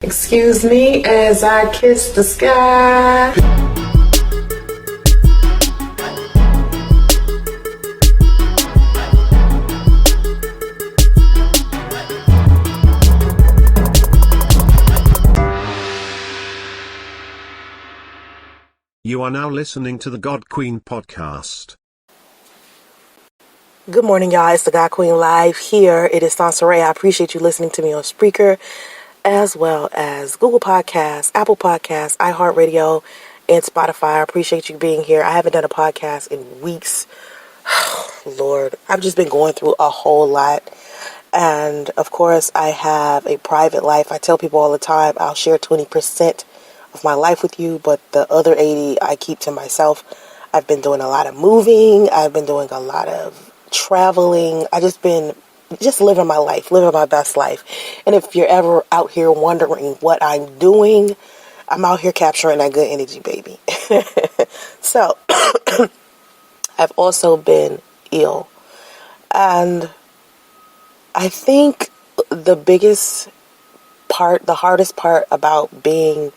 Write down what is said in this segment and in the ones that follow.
Excuse me as I kiss the sky. You are now listening to the God Queen podcast. Good morning, y'all. It's the God Queen live here. It is Soncerae. I appreciate you listening to me on Spreaker, as well as Google Podcasts, Apple Podcasts, iHeartRadio, and Spotify. I appreciate you being here. I haven't done a podcast in weeks. Lord, I've just been going through a whole lot. And of course, I have a private life. I tell people all the time, I'll share 20% of my life with you, but the other 80 I keep to myself. I've been doing a lot of moving. I've been doing a lot of traveling. I just been living my life, living my best life. And if you're ever out here wondering what I'm doing, I'm out here capturing that good energy, baby. So, I've also been ill. And I think the biggest part, the hardest part about being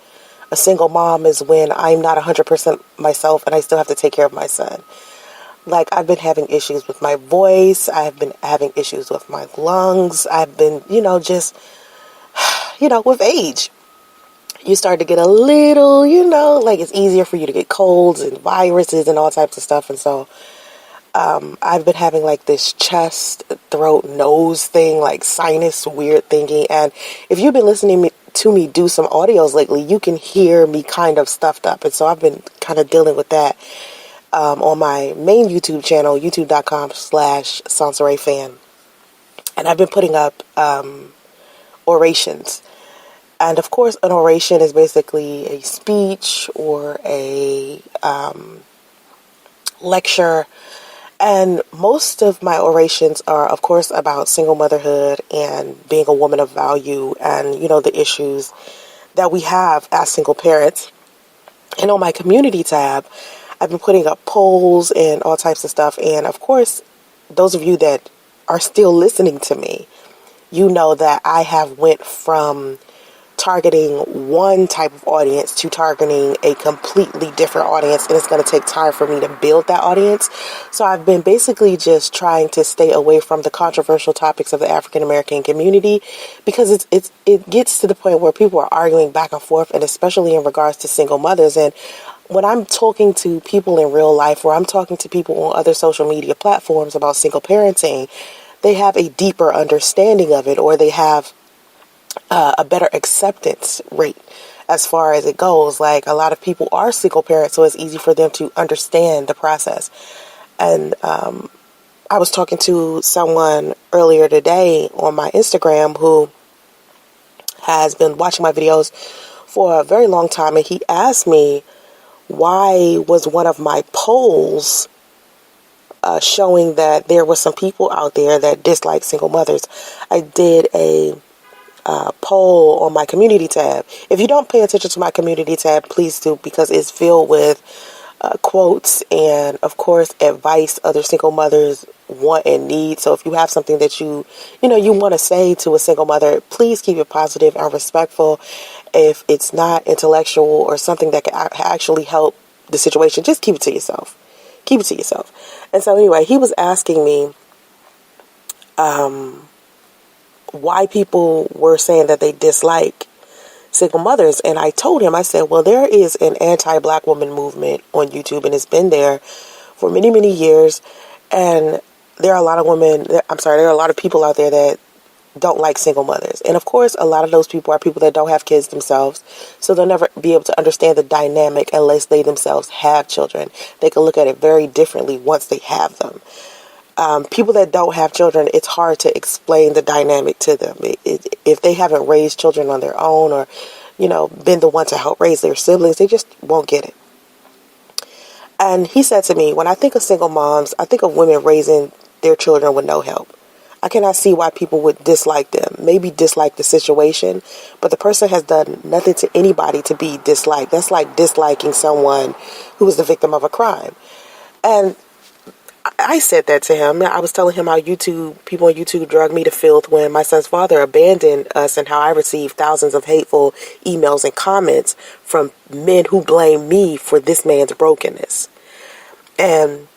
a single mom is when I'm not 100% myself and I still have to take care of my son. Like, I've been having issues with my voice. I've been having issues with my lungs. I've been, with age, you start to get a little, like it's easier for you to get colds and viruses and all types of stuff. And so I've been having like this chest, throat, nose thing, like sinus weird thingy. And if you've been listening to me do some audios lately, you can hear me kind of stuffed up. And so I've been kind of dealing with that on my main YouTube channel, youtube.com/Soncerae fan. And I've been putting up orations. And of course, an oration is basically a speech or a lecture. And most of my orations are, of course, about single motherhood and being a woman of value and, the issues that we have as single parents. And on my community tab, I've been putting up polls and all types of stuff. And of course, those of you that are still listening to me, you know that I have went from targeting one type of audience to targeting a completely different audience, and it's going to take time for me to build that audience. So I've been basically just trying to stay away from the controversial topics of the African American community, because it gets to the point where people are arguing back and forth, and especially in regards to single mothers. And when I'm talking to people in real life, or I'm talking to people on other social media platforms about single parenting, they have a deeper understanding of it, or they have a better acceptance rate as far as it goes. Like, a lot of people are single parents, so it's easy for them to understand the process. And I was talking to someone earlier today on my Instagram who has been watching my videos for a very long time, and he asked me, why was one of my polls showing that there were some people out there that dislike single mothers. I did a poll on my community tab. If you don't pay attention to my community tab, please do, because it's filled with quotes and, of course, advice other single mothers want and need. So if you have something that you want to say to a single mother, please keep it positive and respectful. If it's not intellectual or something that can actually help the situation, just keep it to yourself. Keep it to yourself. And so anyway, he was asking me why people were saying that they dislike single mothers. And I told him, I said, well, there is an anti-black woman movement on YouTube, and it's been there for many, many years. And there are a lot of there are a lot of people out there that don't like single mothers. And of course, a lot of those people are people that don't have kids themselves. So they'll never be able to understand the dynamic unless they themselves have children. They can look at it very differently once they have them. People that don't have children, it's hard to explain the dynamic to them. If they haven't raised children on their own, or, been the one to help raise their siblings, they just won't get it. And he said to me, when I think of single moms, I think of women raising their children with no help. I cannot see why people would dislike them. Maybe dislike the situation, but the person has done nothing to anybody to be disliked. That's like disliking someone who was the victim of a crime. And I said that to him. I was telling him how people on YouTube drug me to filth when my son's father abandoned us, and how I received thousands of hateful emails and comments from men who blame me for this man's brokenness. And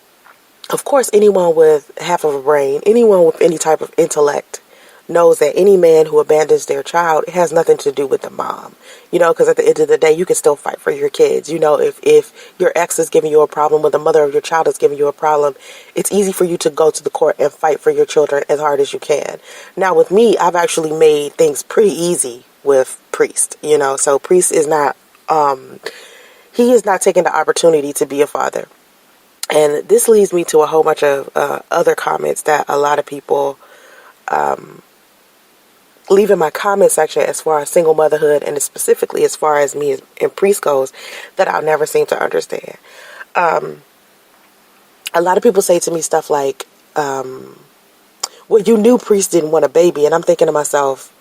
of course, anyone with half of a brain, anyone with any type of intellect, knows that any man who abandons their child, it has nothing to do with the mom. Because at the end of the day, you can still fight for your kids. If your ex is giving you a problem, or the mother of your child is giving you a problem, it's easy for you to go to the court and fight for your children as hard as you can. Now, with me, I've actually made things pretty easy with Priest. So Priest is not, he is not taking the opportunity to be a father. And this leads me to a whole bunch of other comments that a lot of people leave in my comment section as far as single motherhood, and specifically as far as me and Priest goes, that I'll never seem to understand. A lot of people say to me stuff like, well, you knew Priest didn't want a baby. And I'm thinking to myself,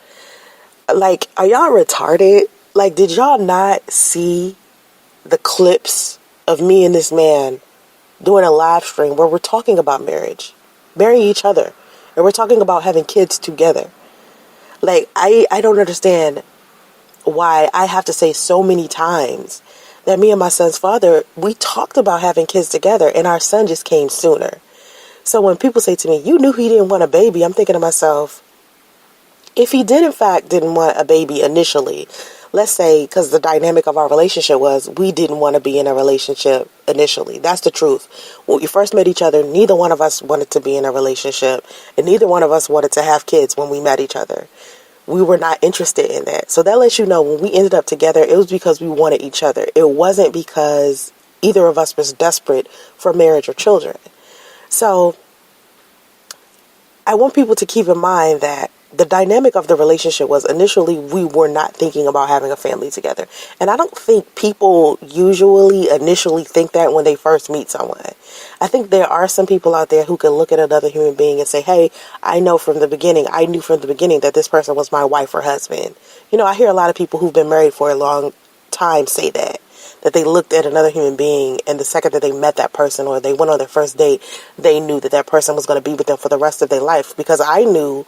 like, are y'all retarded? Like, did y'all not see the clips of me and this man doing a live stream where we're talking about marrying each other, and we're talking about having kids together? Like, I don't understand why I have to say so many times that me and my son's father, we talked about having kids together, and our son just came sooner. So when people say to me, you knew he didn't want a baby, I'm thinking to myself, if he did in fact didn't want a baby initially, let's say, because the dynamic of our relationship was we didn't want to be in a relationship initially. That's the truth. When we first met each other, neither one of us wanted to be in a relationship, and neither one of us wanted to have kids when we met each other. We were not interested in that. So that lets you know when we ended up together, it was because we wanted each other. It wasn't because either of us was desperate for marriage or children. So I want people to keep in mind that the dynamic of the relationship was initially we were not thinking about having a family together. And I don't think people usually initially think that when they first meet someone. I think there are some people out there who can look at another human being and say, hey, I knew from the beginning that this person was my wife or husband. I hear a lot of people who've been married for a long time say that they looked at another human being, and the second that they met that person or they went on their first date, they knew that that person was going to be with them for the rest of their life. Because I knew,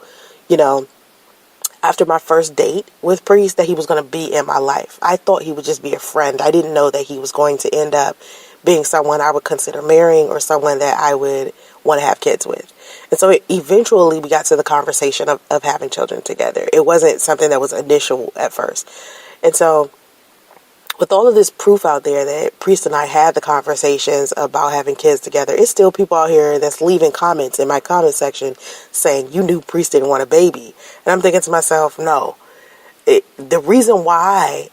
after my first date with Priest, that he was going to be in my life. I thought he would just be a friend. I didn't know that he was going to end up being someone I would consider marrying, or someone that I would want to have kids with. And so eventually we got to the conversation of having children together. It wasn't something that was initial at first. And so with all of this proof out there that Priest and I had the conversations about having kids together, it's still people out here that's leaving comments in my comment section saying, you knew Priest didn't want a baby. And I'm thinking to myself, no. The reason why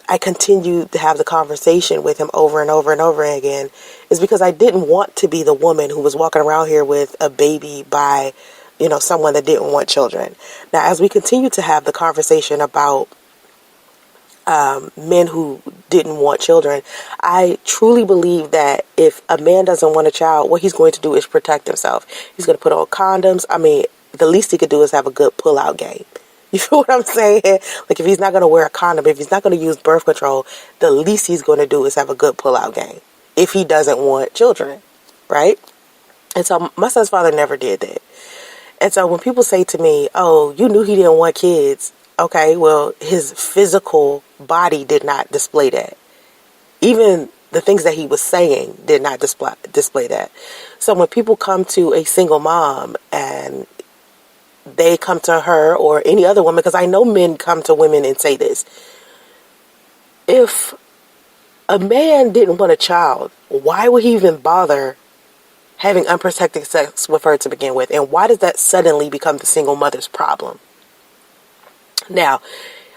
I continued to have the conversation with him over and over and over again is because I didn't want to be the woman who was walking around here with a baby by, someone that didn't want children. Now, as we continue to have the conversation about men who didn't want children, I truly believe that if a man doesn't want a child, what he's going to do is protect himself. He's going to put on condoms. I mean, the least he could do is have a good pull-out game. You feel what I'm saying? Like, if he's not going to wear a condom, if he's not going to use birth control, the least he's going to do is have a good pull-out game if he doesn't want children, right? And so my son's father never did that. And so when people say to me, oh, you knew he didn't want kids, okay, well, his physical body did not display that. Even the things that he was saying did not display that. So when people come to a single mom and they come to her or any other woman, because I know men come to women and say this, if a man didn't want a child, why would he even bother having unprotected sex with her to begin with? And why does that suddenly become the single mother's problem? Now,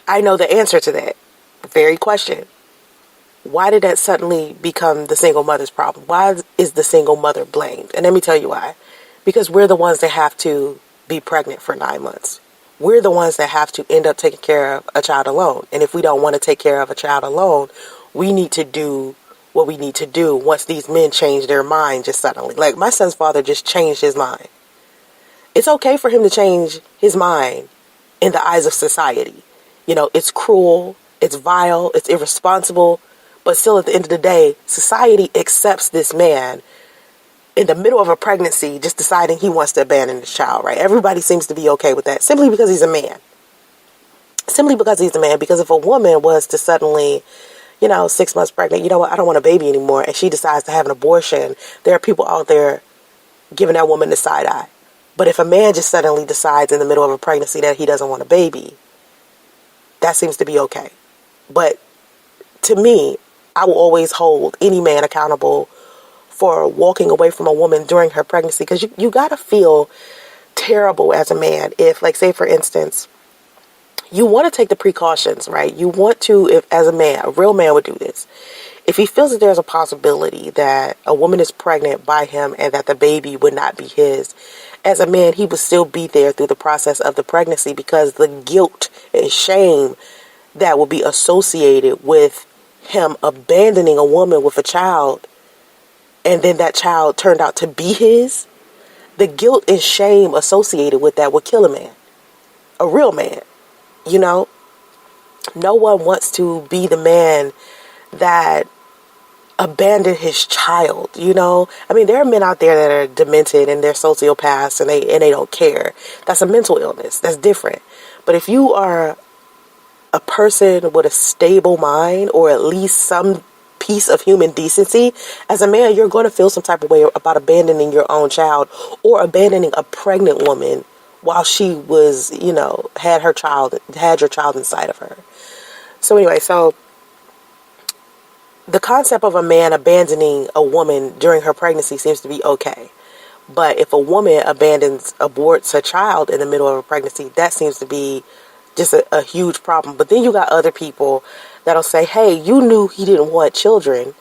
I know the answer to that very question. Why did that suddenly become the single mother's problem? Why is the single mother blamed? And let me tell you why. Because we're the ones that have to be pregnant for 9 months. We're the ones that have to end up taking care of a child alone. And if we don't want to take care of a child alone, we need to do what we need to do once these men change their mind just suddenly. Like, my son's father just changed his mind. It's okay for him to change his mind in the eyes of society. It's cruel, it's vile, it's irresponsible, but still at the end of the day, society accepts this man in the middle of a pregnancy just deciding he wants to abandon his child, right? Everybody seems to be okay with that simply because he's a man. Simply because he's a man. Because if a woman was to suddenly, 6 months pregnant, you know what, I don't want a baby anymore, and she decides to have an abortion, there are people out there giving that woman the side eye. But if a man just suddenly decides in the middle of a pregnancy that he doesn't want a baby, that seems to be okay. But to me, I will always hold any man accountable for walking away from a woman during her pregnancy, because you got to feel terrible as a man if, like, say for instance, you want to take the precautions, right? You want to, if as a man, a real man would do this. If he feels that there's a possibility that a woman is pregnant by him and that the baby would not be his, as a man, he would still be there through the process of the pregnancy, because the guilt and shame that will be associated with him abandoning a woman with a child and then that child turned out to be his, the guilt and shame associated with that would kill a man. A real man. No one wants to be the man that abandoned his child. I mean, there are men out there that are demented and they're sociopaths and they don't care. That's a mental illness. That's different. But if you are a person with a stable mind, or at least some piece of human decency, as a man, you're going to feel some type of way about abandoning your own child, or abandoning a pregnant woman while she was, had your child inside of her. So anyway, the concept of a man abandoning a woman during her pregnancy seems to be okay. But if a woman aborts a child in the middle of a pregnancy, that seems to be just a huge problem. But then you got other people that'll say, hey, you knew he didn't want children.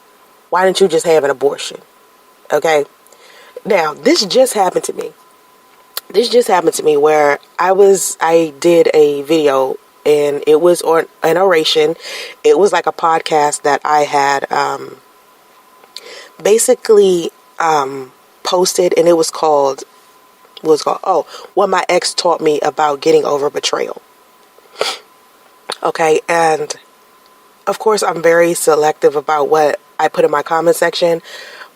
Why didn't you just have an abortion? Okay. Now, this just happened to me. Where I did a video, and it was on an oration. It was like a podcast that I had basically posted, and it was called, What My Ex Taught Me About Getting Over Betrayal. Okay, and of course I'm very selective about what I put in my comment section.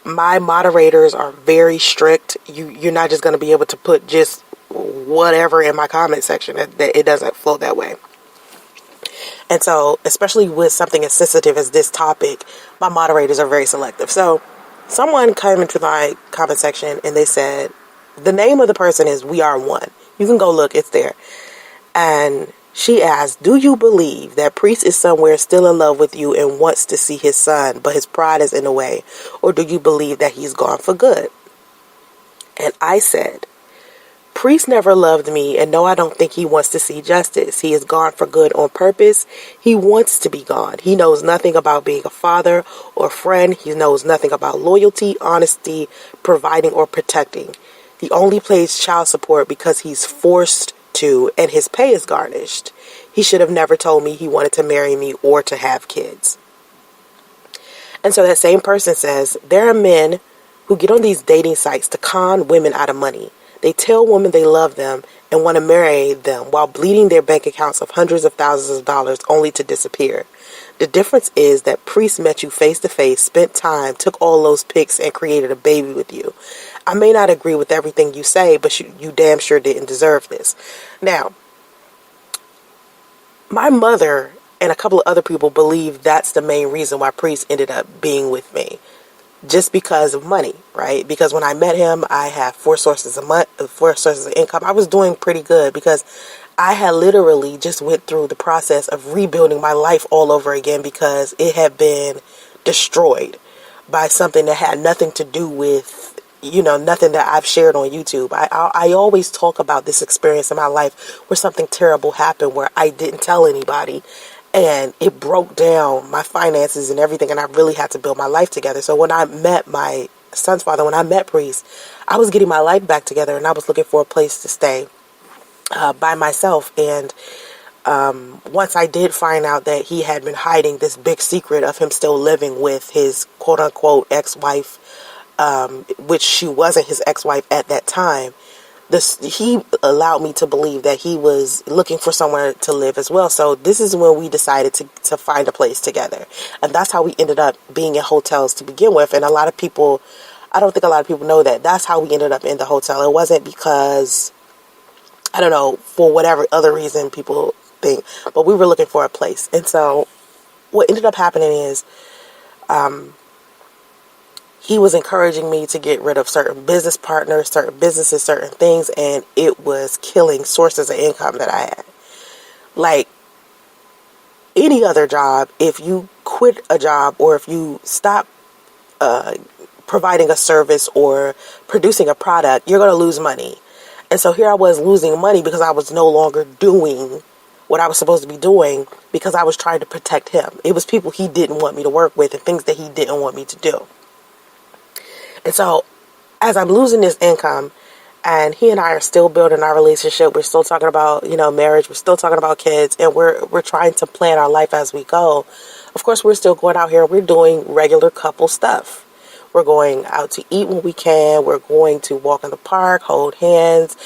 My moderators are very strict. You're not just going to be able to put just whatever in my comment section. It doesn't flow that way. And so, especially with something as sensitive as this topic, my moderators are very selective. So, someone came into my comment section and they said, the name of the person is We Are One. You can go look, it's there. And she asked, do you believe that Priest is somewhere still in love with you and wants to see his son, but his pride is in the way? Or do you believe that he's gone for good? And I said, Priest never loved me, and no, I don't think he wants to see justice. He is gone for good on purpose. He wants to be gone. He knows nothing about being a father or friend. He knows nothing about loyalty, honesty, providing, or protecting. He only pays child support because he's forced to, and his pay is garnished. He should have never told me he wanted to marry me or to have kids. And so that same person says, there are men who get on these dating sites to con women out of money. They tell women they love them and want to marry them while bleeding their bank accounts of hundreds of thousands of dollars only to disappear. The difference is that Priest met you face to face, spent time, took all those pics, and created a baby with you. I may not agree with everything you say, but you damn sure didn't deserve this. Now, my mother and a couple of other people believe that's the main reason why Priest ended up being with me. Just because of money, right? Because when I met him, I had four sources of income. I was doing pretty good because I had literally just went through the process of rebuilding my life all over again, because it had been destroyed by something that had nothing to do with, nothing that I've shared on YouTube. I always talk about this experience in my life where something terrible happened where I didn't tell anybody. And it broke down my finances and everything, and I really had to build my life together. So when I met my son's father, when I met Priest, I was getting my life back together, and I was looking for a place to stay by myself. And once I did find out that he had been hiding this big secret of him still living with his quote-unquote ex-wife, which she wasn't his ex-wife at that time, he allowed me to believe that he was looking for somewhere to live as well. So this is when we decided to find a place together. And that's how we ended up being in hotels to begin with. And a lot of people I don't think a lot of people know that. That's how we ended up in the hotel. It wasn't because, I don't know, for whatever other reason people think, but we were looking for a place. And so what ended up happening is he was encouraging me to get rid of certain business partners, certain businesses, certain things, and it was killing sources of income that I had. Like any other job, if you quit a job or if you stop providing a service or producing a product, you're going to lose money. And so here I was losing money because I was no longer doing what I was supposed to be doing because I was trying to protect him. It was people he didn't want me to work with and things that he didn't want me to do. And so as I'm losing this income and he and I are still building our relationship, we're still talking about, marriage, we're still talking about kids, and we're trying to plan our life as we go. Of course, we're still going out here. We're doing regular couple stuff. We're going out to eat when we can. We're going to walk in the park, hold hands,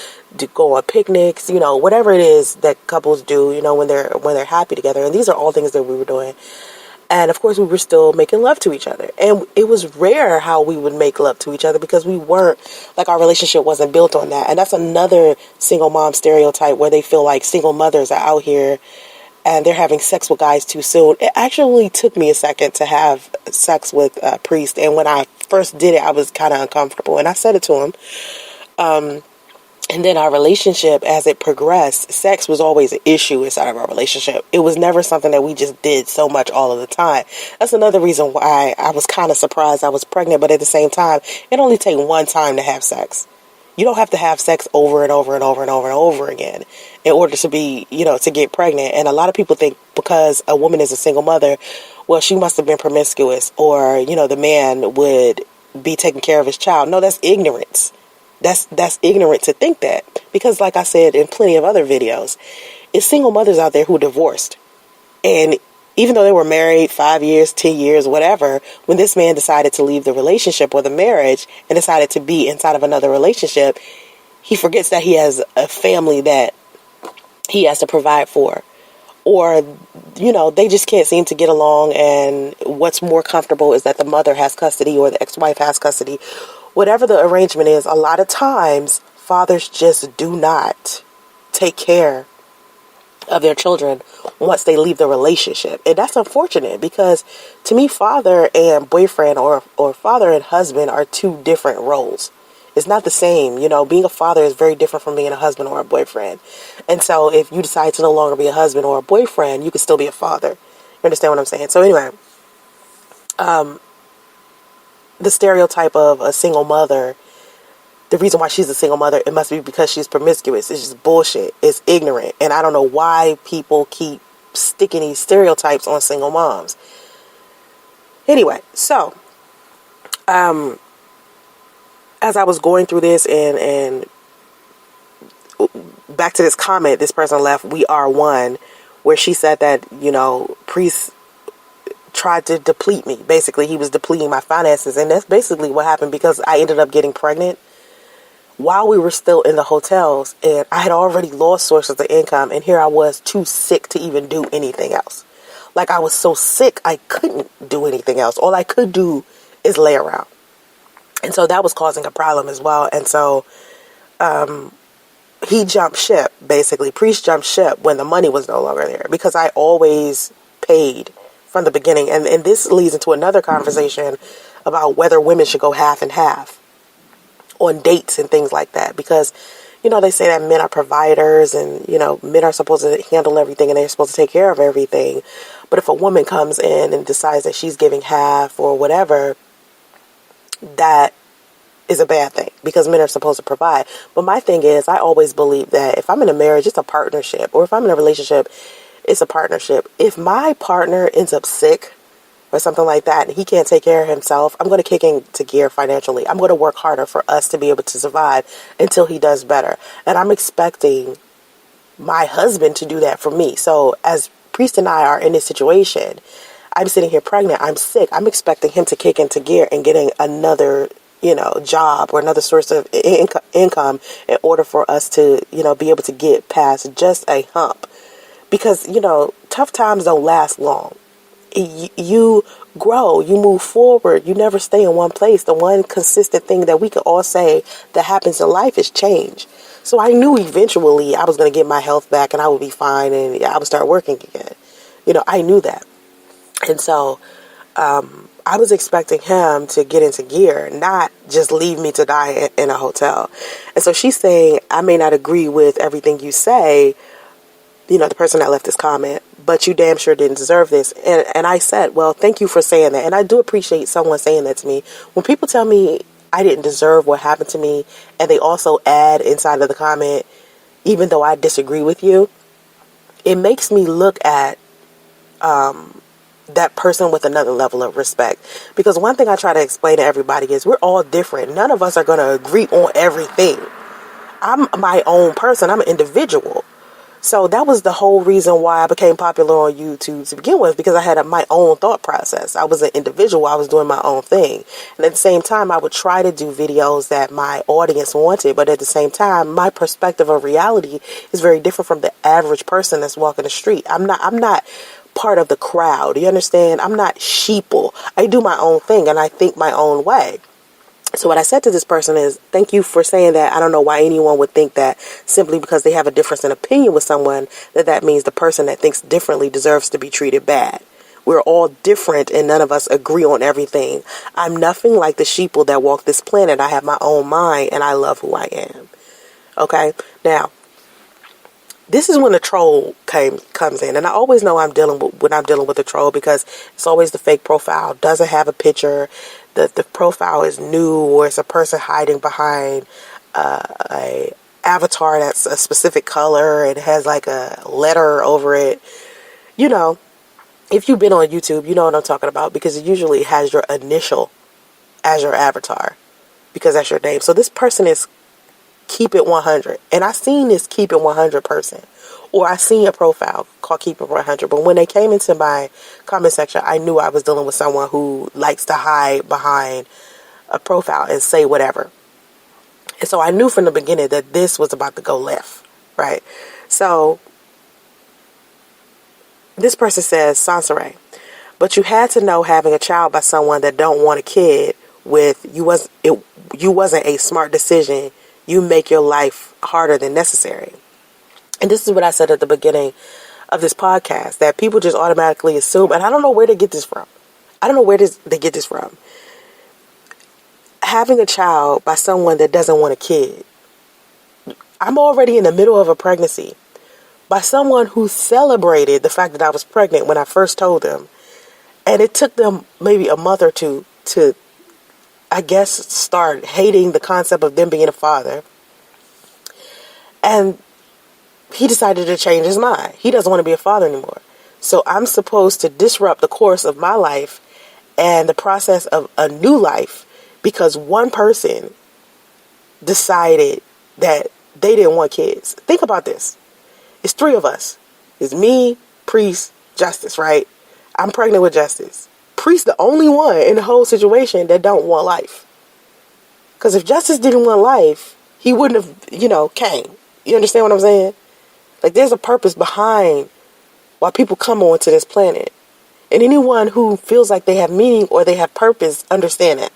go on picnics, whatever it is that couples do, when they're happy together. And these are all things that we were doing. And of course, we were still making love to each other. And it was rare how we would make love to each other because we weren't, like, our relationship wasn't built on that. And that's another single mom stereotype where they feel like single mothers are out here and they're having sex with guys too soon. It actually took me a second to have sex with a priest. And when I first did it, I was kind of uncomfortable. And I said it to him. And then our relationship, as it progressed, sex was always an issue inside of our relationship. It was never something that we just did so much all of the time. That's another reason why I was kind of surprised I was pregnant. But at the same time, it only takes one time to have sex. You don't have to have sex over and over and over and over and over again in order to be, to get pregnant. And a lot of people think because a woman is a single mother, well, she must have been promiscuous or, the man would be taking care of his child. No, that's ignorance. That's ignorant to think that, because like I said in plenty of other videos, it's single mothers out there who divorced. And even though they were married 5 years, 10 years, whatever, when this man decided to leave the relationship or the marriage and decided to be inside of another relationship, he forgets that he has a family that he has to provide for. Or, they just can't seem to get along, and what's more comfortable is that the mother has custody or the ex-wife has custody. Whatever the arrangement is, a lot of times fathers just do not take care of their children once they leave the relationship. And that's unfortunate because to me, father and boyfriend or father and husband are two different roles. It's not the same. Being a father is very different from being a husband or a boyfriend. And so if you decide to no longer be a husband or a boyfriend, you can still be a father. You understand what I'm saying? So anyway, the stereotype of a single mother, the reason why she's a single mother, it must be because she's promiscuous. It's just bullshit. It's ignorant. And I don't know why people keep sticking these stereotypes on single moms. Anyway, so, as I was going through this and back to this comment this person left, we are one, where she said that, priests tried to deplete me. Basically, he was depleting my finances. And that's basically what happened because I ended up getting pregnant while we were still in the hotels. And I had already lost sources of income. And here I was too sick to even do anything else. Like I was so sick, I couldn't do anything else. All I could do is lay around. And so that was causing a problem as well. And so he jumped ship, basically. Priest jumped ship when the money was no longer there because I always paid from the beginning. And this leads into another conversation about whether women should go half and half on dates and things like that. Because, they say that men are providers and, men are supposed to handle everything and they're supposed to take care of everything. But if a woman comes in and decides that she's giving half or whatever, that is a bad thing because men are supposed to provide. But my thing is, I always believe that if I'm in a marriage, it's a partnership. Or if I'm in a relationship, it's a partnership. If my partner ends up sick or something like that and he can't take care of himself, I'm going to kick into gear financially. I'm going to work harder for us to be able to survive until he does better. And I'm expecting my husband to do that for me. So as Priest and I are in this situation, I'm sitting here pregnant, I'm sick, I'm expecting him to kick into gear and getting another, job or another source of income in order for us to, be able to get past just a hump. Because, tough times don't last long. you grow, you move forward, you never stay in one place. The one consistent thing that we could all say that happens in life is change. So I knew eventually I was going to get my health back and I would be fine and I would start working again. I knew that. And so I was expecting him to get into gear, not just leave me to die in a hotel. And so she's saying, I may not agree with everything you say, the person that left this comment, but you damn sure didn't deserve this. And I said, well, thank you for saying that. And I do appreciate someone saying that to me. When people tell me I didn't deserve what happened to me, and they also add inside of the comment, even though I disagree with you, it makes me look at that person with another level of respect. Because one thing I try to explain to everybody is we're all different. None of us are going to agree on everything. I'm my own person. I'm an individual. So that was the whole reason why I became popular on YouTube to begin with, because I had my own thought process. I was an individual. I was doing my own thing. And at the same time, I would try to do videos that my audience wanted. But at the same time, my perspective of reality is very different from the average person that's walking the street. I'm not part of the crowd. You understand? I'm not sheeple. I do my own thing and I think my own way. So what I said to this person is, thank you for saying that. I don't know why anyone would think that simply because they have a difference in opinion with someone, that means the person that thinks differently deserves to be treated bad. We're all different and none of us agree on everything. I'm nothing like the sheeple that walk this planet. I have my own mind and I love who I am. Okay? Now, this is when the troll comes in. And I always know when I'm dealing with a troll, because it's always the fake profile. Doesn't have a picture. The profile is new, or it's a person hiding behind a avatar that's a specific color. It has like a letter over it. If you've been on YouTube, you know what I'm talking about, because it usually has your initial as your avatar, because that's your name. So this person is Keep It 100. And I seen this Keep It 100 person, or I seen a profile called Keep It 100. But when they came into my comment section, I knew I was dealing with someone who likes to hide behind a profile and say whatever. And so I knew from the beginning that this was about to go left, right? So this person says, Soncerae, but you had to know having a child by someone that don't want a kid with you wasn't a smart decision. You make your life harder than necessary. And this is what I said at the beginning of this podcast, that people just automatically assume, and I don't know where they get this from. They get this from. Having a child by someone that doesn't want a kid. I'm already in the middle of a pregnancy by someone who celebrated the fact that I was pregnant when I first told them. And it took them maybe a month or two to, I guess, start hating the concept of them being a father. And he decided to change his mind. He doesn't want to be a father anymore. So I'm supposed to disrupt the course of my life and the process of a new life because one person decided that they didn't want kids. Think about this. It's three of us. It's me, Priest, Justice, right? I'm pregnant with Justice. Priest the only one in the whole situation that don't want life. Because if Justice didn't want life, he wouldn't have, came. You understand what I'm saying? Like, there's a purpose behind why people come onto this planet. And anyone who feels like they have meaning or they have purpose, understand that.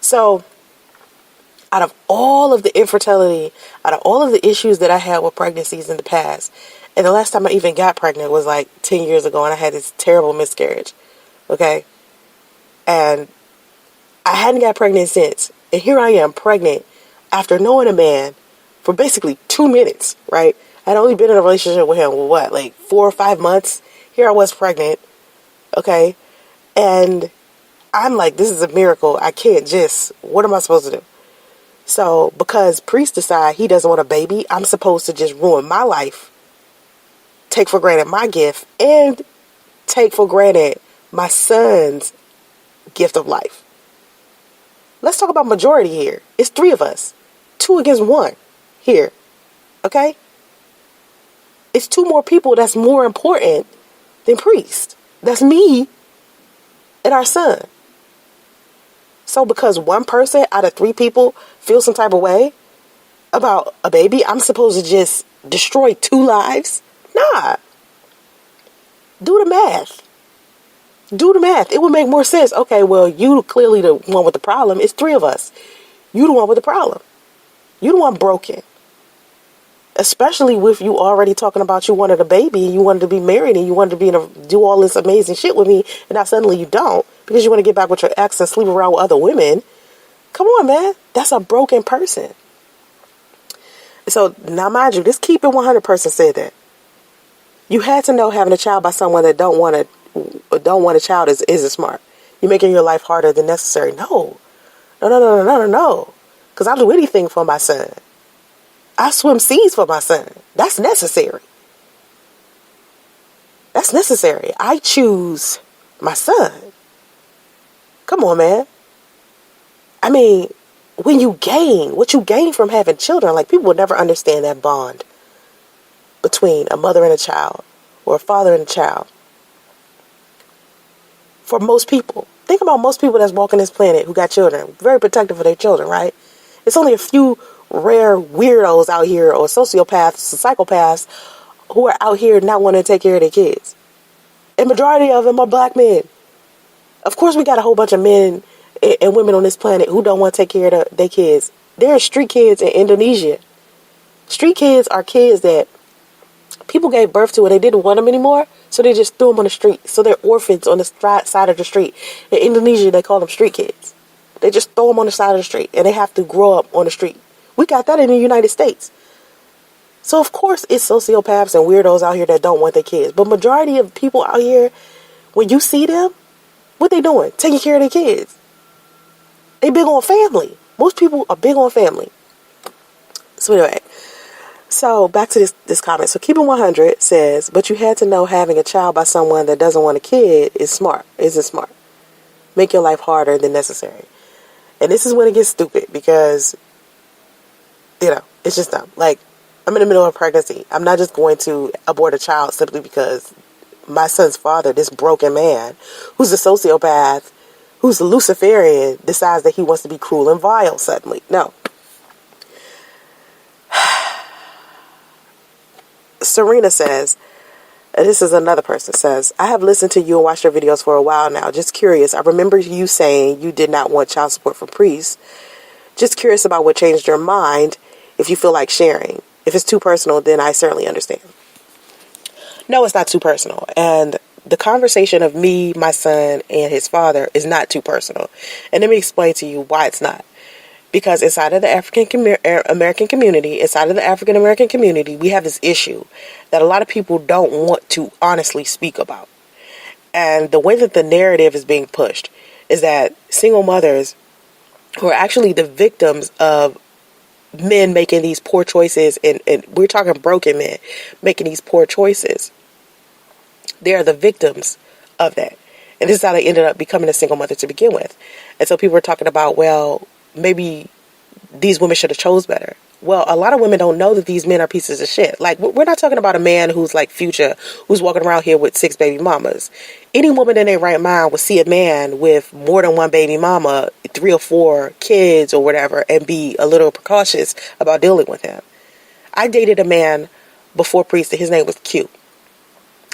So, out of all of the infertility, out of all of the issues that I had with pregnancies in the past, and the last time I even got pregnant was like 10 years ago, and I had this terrible miscarriage. Okay? And I hadn't got pregnant since. And here I am, pregnant, after knowing a man for basically 2 minutes, right? I'd only been in a relationship with him, like 4 or 5 months? Here I was pregnant, okay? And I'm like, this is a miracle. I can't just, what am I supposed to do? So, because Priest decide he doesn't want a baby, I'm supposed to just ruin my life, take for granted my gift, and take for granted my son's gift of life. Let's talk about majority here. It's 3 of us. 2 against 1 here. Okay? It's 2 more people that's more important than Priest. That's me and our son. So because one person out of 3 people feels some type of way about a baby, I'm supposed to just destroy 2 lives? Nah. Do the math. Do the math. It would make more sense. Okay, well, you clearly the one with the problem. It's 3 of us. You the one with the problem. You the one broken. Especially with you already talking about you wanted a baby and you wanted to be married and you wanted to do all this amazing shit with me, and now suddenly you don't because you want to get back with your ex and sleep around with other women. Come on, man. That's a broken person. So now, mind you, this Keep It 100 person said that you had to know having a child by someone that don't want a child isn't smart. You're making your life harder than necessary. No. Because I'll do anything for my son. I swim seas for my son. That's necessary. That's necessary. I choose my son. Come on, man. I mean, what you gain from having children, like people will never understand that bond between a mother and a child or a father and a child. For most people, think about most people that's walking this planet who got children, very protective of their children, right? It's only a few rare weirdos out here or sociopaths, psychopaths who are out here not wanting to take care of their kids. And majority of them are black men. Of course, we got a whole bunch of men and women on this planet who don't want to take care of their kids. There are street kids in Indonesia. Street kids are kids that people gave birth to and they didn't want them anymore, so they just threw them on the street. So they're orphans on the side of the street. In Indonesia, they call them street kids. They just throw them on the side of the street and they have to grow up on the street. We got that in the United States. So of course it's sociopaths and weirdos out here that don't want their kids. But majority of people out here, when you see them, what they doing? Taking care of their kids. They big on family. Most people are big on family. So anyway, so back to this comment. So Keep It 100 says, but you had to know having a child by someone that doesn't want a kid isn't smart. Make your life harder than necessary. And this is when it gets stupid because, it's just dumb. Like, I'm in the middle of pregnancy. I'm not just going to abort a child simply because my son's father, this broken man, who's a sociopath, who's a Luciferian, decides that he wants to be cruel and vile suddenly. No. Serena says, and this is another person says, I have listened to you and watched your videos for a while now. Just curious. I remember you saying you did not want child support from priests. Just curious about what changed your mind if you feel like sharing. If it's too personal, then I certainly understand. No, it's not too personal. And the conversation of me, my son, and his father is not too personal. And let me explain to you why it's not. Because inside of the African-American community, we have this issue that a lot of people don't want to honestly speak about. And the way that the narrative is being pushed is that single mothers who are actually the victims of men making these poor choices, and we're talking broken men making these poor choices, they are the victims of that. And this is how they ended up becoming a single mother to begin with. And so people are talking about, well, maybe these women should have chose better. Well, a lot of women don't know that these men are pieces of shit. Like, we're not talking about a man who's like Future, who's walking around here with 6 baby mamas. Any woman in their right mind would see a man with more than 1 baby mama, 3 or 4 kids or whatever, and be a little precautious about dealing with him. I dated a man before Priest, and his name was Q.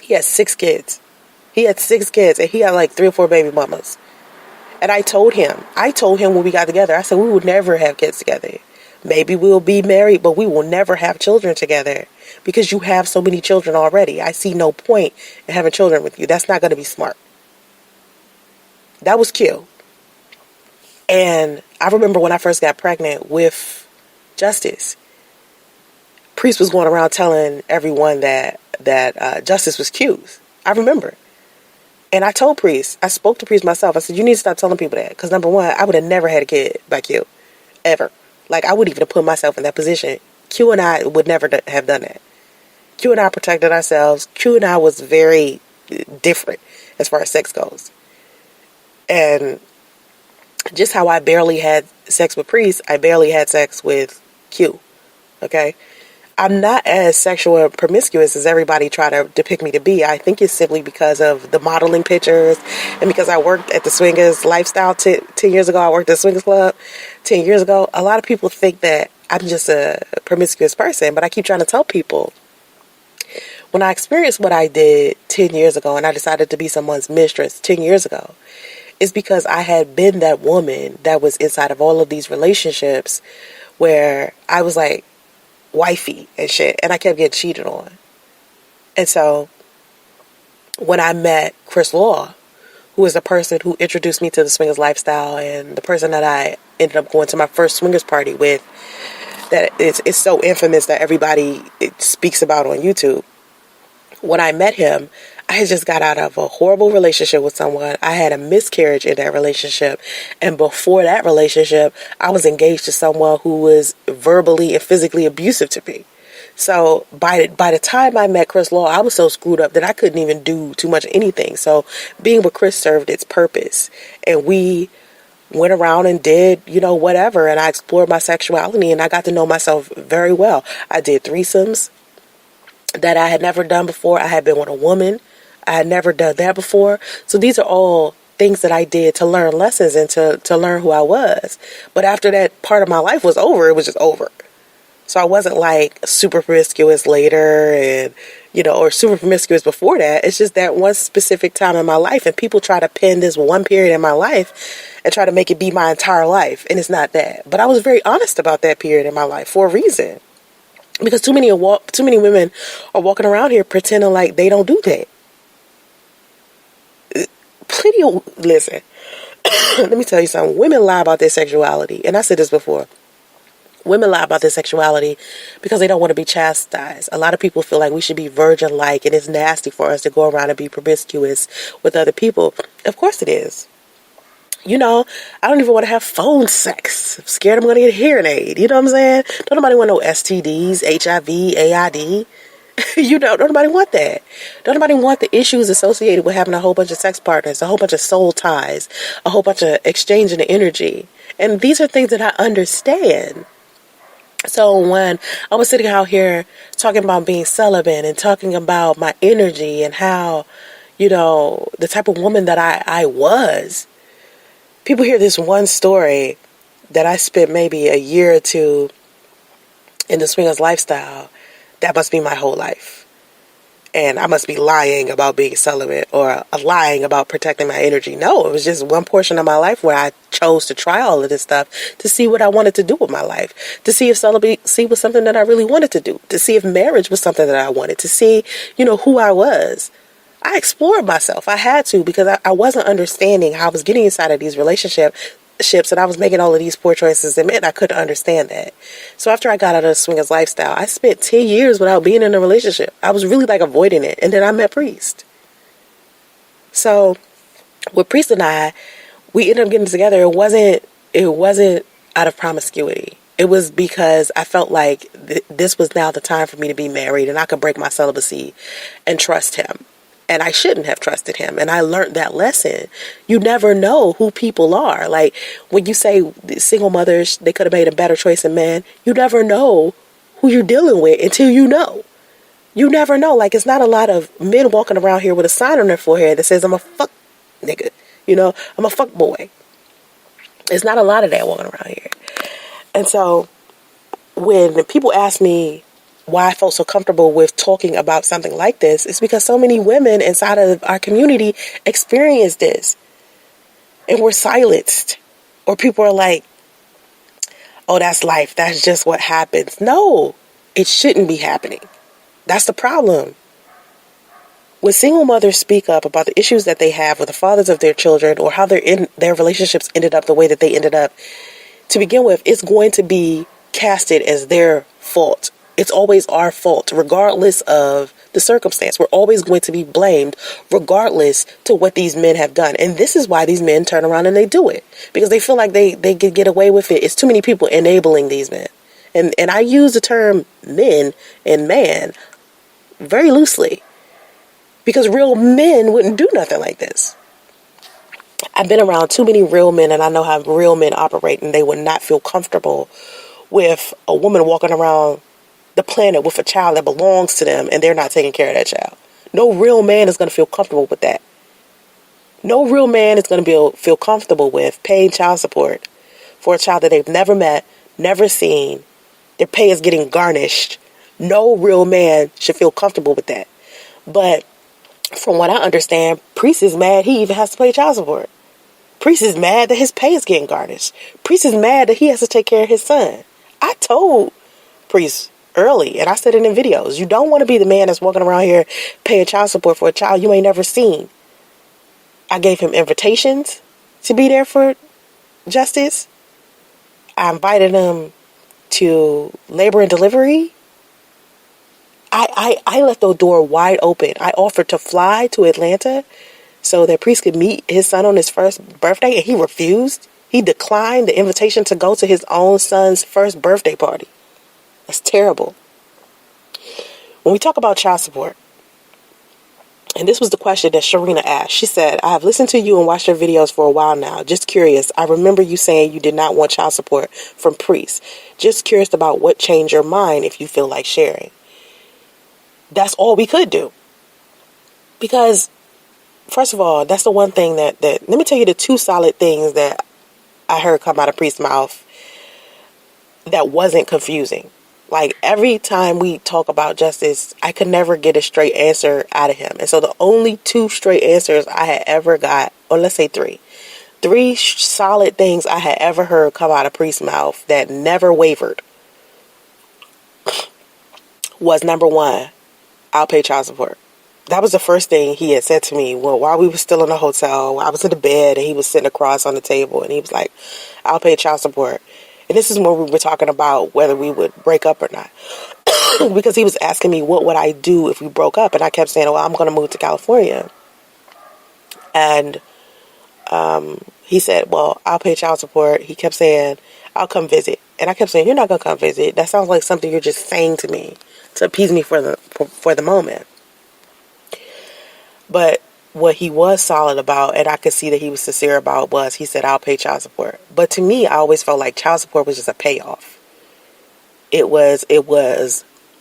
He had 6 kids. He had 6 kids, and he had like 3 or 4 baby mamas. And I told him when we got together, I said, we would never have kids together. Maybe we'll be married, but we will never have children together because you have so many children already. I see no point in having children with you. That's not going to be smart. That was cute. And I remember when I first got pregnant with Justice, Priest was going around telling everyone that Justice was cute. I remember. And I told Priest, I spoke to Priest myself. I said, you need to stop telling people that. Because number one, I would have never had a kid by Q. Ever. Like, I wouldn't even have put myself in that position. Q and I would never have done that. Q and I protected ourselves. Q and I was very different as far as sex goes. And just how I barely had sex with Priest, I barely had sex with Q. Okay? I'm not as sexual and promiscuous as everybody try to depict me to be. I think it's simply because of the modeling pictures and because I worked at the swingers lifestyle 10 years ago. I worked at the swingers club 10 years ago. A lot of people think that I'm just a promiscuous person, but I keep trying to tell people When I experienced what I did 10 years ago and I decided to be someone's mistress 10 years ago, it's because I had been that woman that was inside of all of these relationships where I was like wifey and shit, and I kept getting cheated on. And so when I met Chris Law, who is the person who introduced me to the swingers lifestyle and the person that I ended up going to my first swingers party with, that it's so infamous that everybody speaks about on YouTube. When I met him, I had just got out of a horrible relationship with someone. I had a miscarriage in that relationship. And before that relationship, I was engaged to someone who was verbally and physically abusive to me. So by the time I met Chris Law, I was so screwed up that I couldn't even do too much of anything. So being with Chris served its purpose. And we went around and did, whatever. And I explored my sexuality and I got to know myself very well. I did threesomes that I had never done before. I had been with a woman. I had never done that before. So these are all things that I did to learn lessons and to learn who I was. But after that part of my life was over, it was just over. So I wasn't like super promiscuous later and, or super promiscuous before that. It's just that one specific time in my life. And people try to pin this one period in my life and try to make it be my entire life. And it's not that. But I was very honest about that period in my life for a reason. Because too many women are walking around here pretending like they don't do that. Listen, let me tell you something. Women lie about their sexuality. And I said this before. Women lie about their sexuality because they don't want to be chastised. A lot of people feel like we should be virgin-like and it's nasty for us to go around and be promiscuous with other people. Of course it is. I don't even want to have phone sex. I'm scared I'm going to get a hearing aid. You know what I'm saying? Don't nobody want no STDs, HIV, AID. Don't nobody want that. Don't nobody want the issues associated with having a whole bunch of sex partners, a whole bunch of soul ties, a whole bunch of exchanging the energy. And these are things that I understand. So when I was sitting out here talking about being celibate and talking about my energy and how, the type of woman that I was, people hear this one story that I spent maybe a year or two in the swingers lifestyle. That must be my whole life. And I must be lying about being celibate or lying about protecting my energy. No, it was just one portion of my life where I chose to try all of this stuff to see what I wanted to do with my life, to see if celibacy was something that I really wanted to do, to see if marriage was something that I wanted, to see, who I was. I explored myself. I had to because I wasn't understanding how I was getting inside of these relationships and I was making all of these poor choices and I couldn't understand that. So after I got out of the swingers lifestyle, I spent 10 years without being in a relationship. I was really like avoiding it. And then I met Priest. So with Priest and I, we ended up getting together. It wasn't out of promiscuity. It was because I felt like this was now the time for me to be married and I could break my celibacy and trust him. And I shouldn't have trusted him. And I learned that lesson. You never know who people are. Like when you say single mothers, they could have made a better choice than men. You never know who you're dealing with until you know. You never know. Like it's not a lot of men walking around here with a sign on their forehead that says, I'm a fuck nigga. I'm a fuck boy. It's not a lot of that walking around here. And so when people ask me why I felt so comfortable with talking about something like this, it's because so many women inside of our community experience this and we're silenced. Or people are like, oh, that's life. That's just what happens. No, it shouldn't be happening. That's the problem. When single mothers speak up about the issues that they have with the fathers of their children or how their relationships ended up the way that they ended up, to begin with, it's going to be casted as their fault. It's always our fault, regardless of the circumstance. We're always going to be blamed, regardless to what these men have done. And this is why these men turn around and they do it. Because they feel like they can get away with it. It's too many people enabling these men. And I use the term men and man very loosely. Because real men wouldn't do nothing like this. I've been around too many real men and I know how real men operate, and they would not feel comfortable with a woman walking around the planet with a child that belongs to them and they're not taking care of that child. No real man is going to feel comfortable with that. No real man is going to feel comfortable with paying child support for a child that they've never met, never seen. Their pay is getting garnished. No real man should feel comfortable with that. But from what I understand, Priest is mad he even has to pay child support. Priest is mad that his pay is getting garnished. Priest is mad that he has to take care of his son. I told Priest early, and I said it in videos, you don't want to be the man that's walking around here paying child support for a child you ain't never seen. I gave him invitations to be there for Justice. I invited him to labor and delivery. I left the door wide open. I offered to fly to Atlanta so that Priest could meet his son on his first birthday, and he refused. He declined the invitation to go to his own son's first birthday party. That's terrible. When we talk about child support, and this was the question that Sharina asked. She said, I have listened to you and watched your videos for a while now. Just curious. I remember you saying you did not want child support from Priest. Just curious about what changed your mind if you feel like sharing. That's all we could do. Because, first of all, that's the one thing that let me tell you the two solid things that I heard come out of Priest's mouth that wasn't confusing. Like, every time we talk about Justice, I could never get a straight answer out of him. And so the only two straight answers I had ever got, or let's say three solid things I had ever heard come out of Priest's mouth that never wavered was, number one, I'll pay child support. That was the first thing he had said to me while we were still in the hotel. I was in the bed and he was sitting across on the table and he was like, I'll pay child support. And this is when we were talking about whether we would break up or not. Because he was asking me what would I do if we broke up. And I kept saying, well, I'm going to move to California. And he said, well, I'll pay child support. He kept saying, I'll come visit. And I kept saying, you're not going to come visit. That sounds like something you're just saying to me to appease me for the moment. But what he was solid about, and I could see that he was sincere about, was he said, I'll pay child support. But to me, I always felt like child support was just a payoff. It was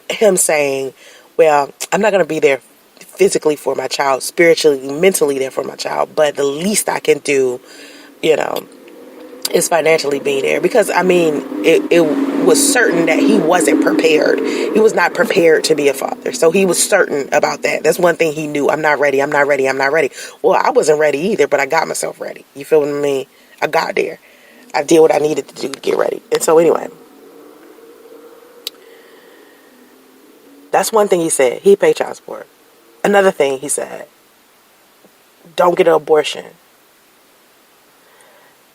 him saying, well, I'm not going to be there physically for my child, spiritually, mentally there for my child, but the least I can do, is financially being there. Because, I mean, it was certain that he wasn't prepared. He was not prepared to be a father. So he was certain about that. That's one thing he knew. I'm not ready. Well, I wasn't ready either, but I got myself ready. You feel what I mean? I got there. I did what I needed to do to get ready. And so anyway, that's one thing he said. He paid child support. Another thing he said, don't get an abortion.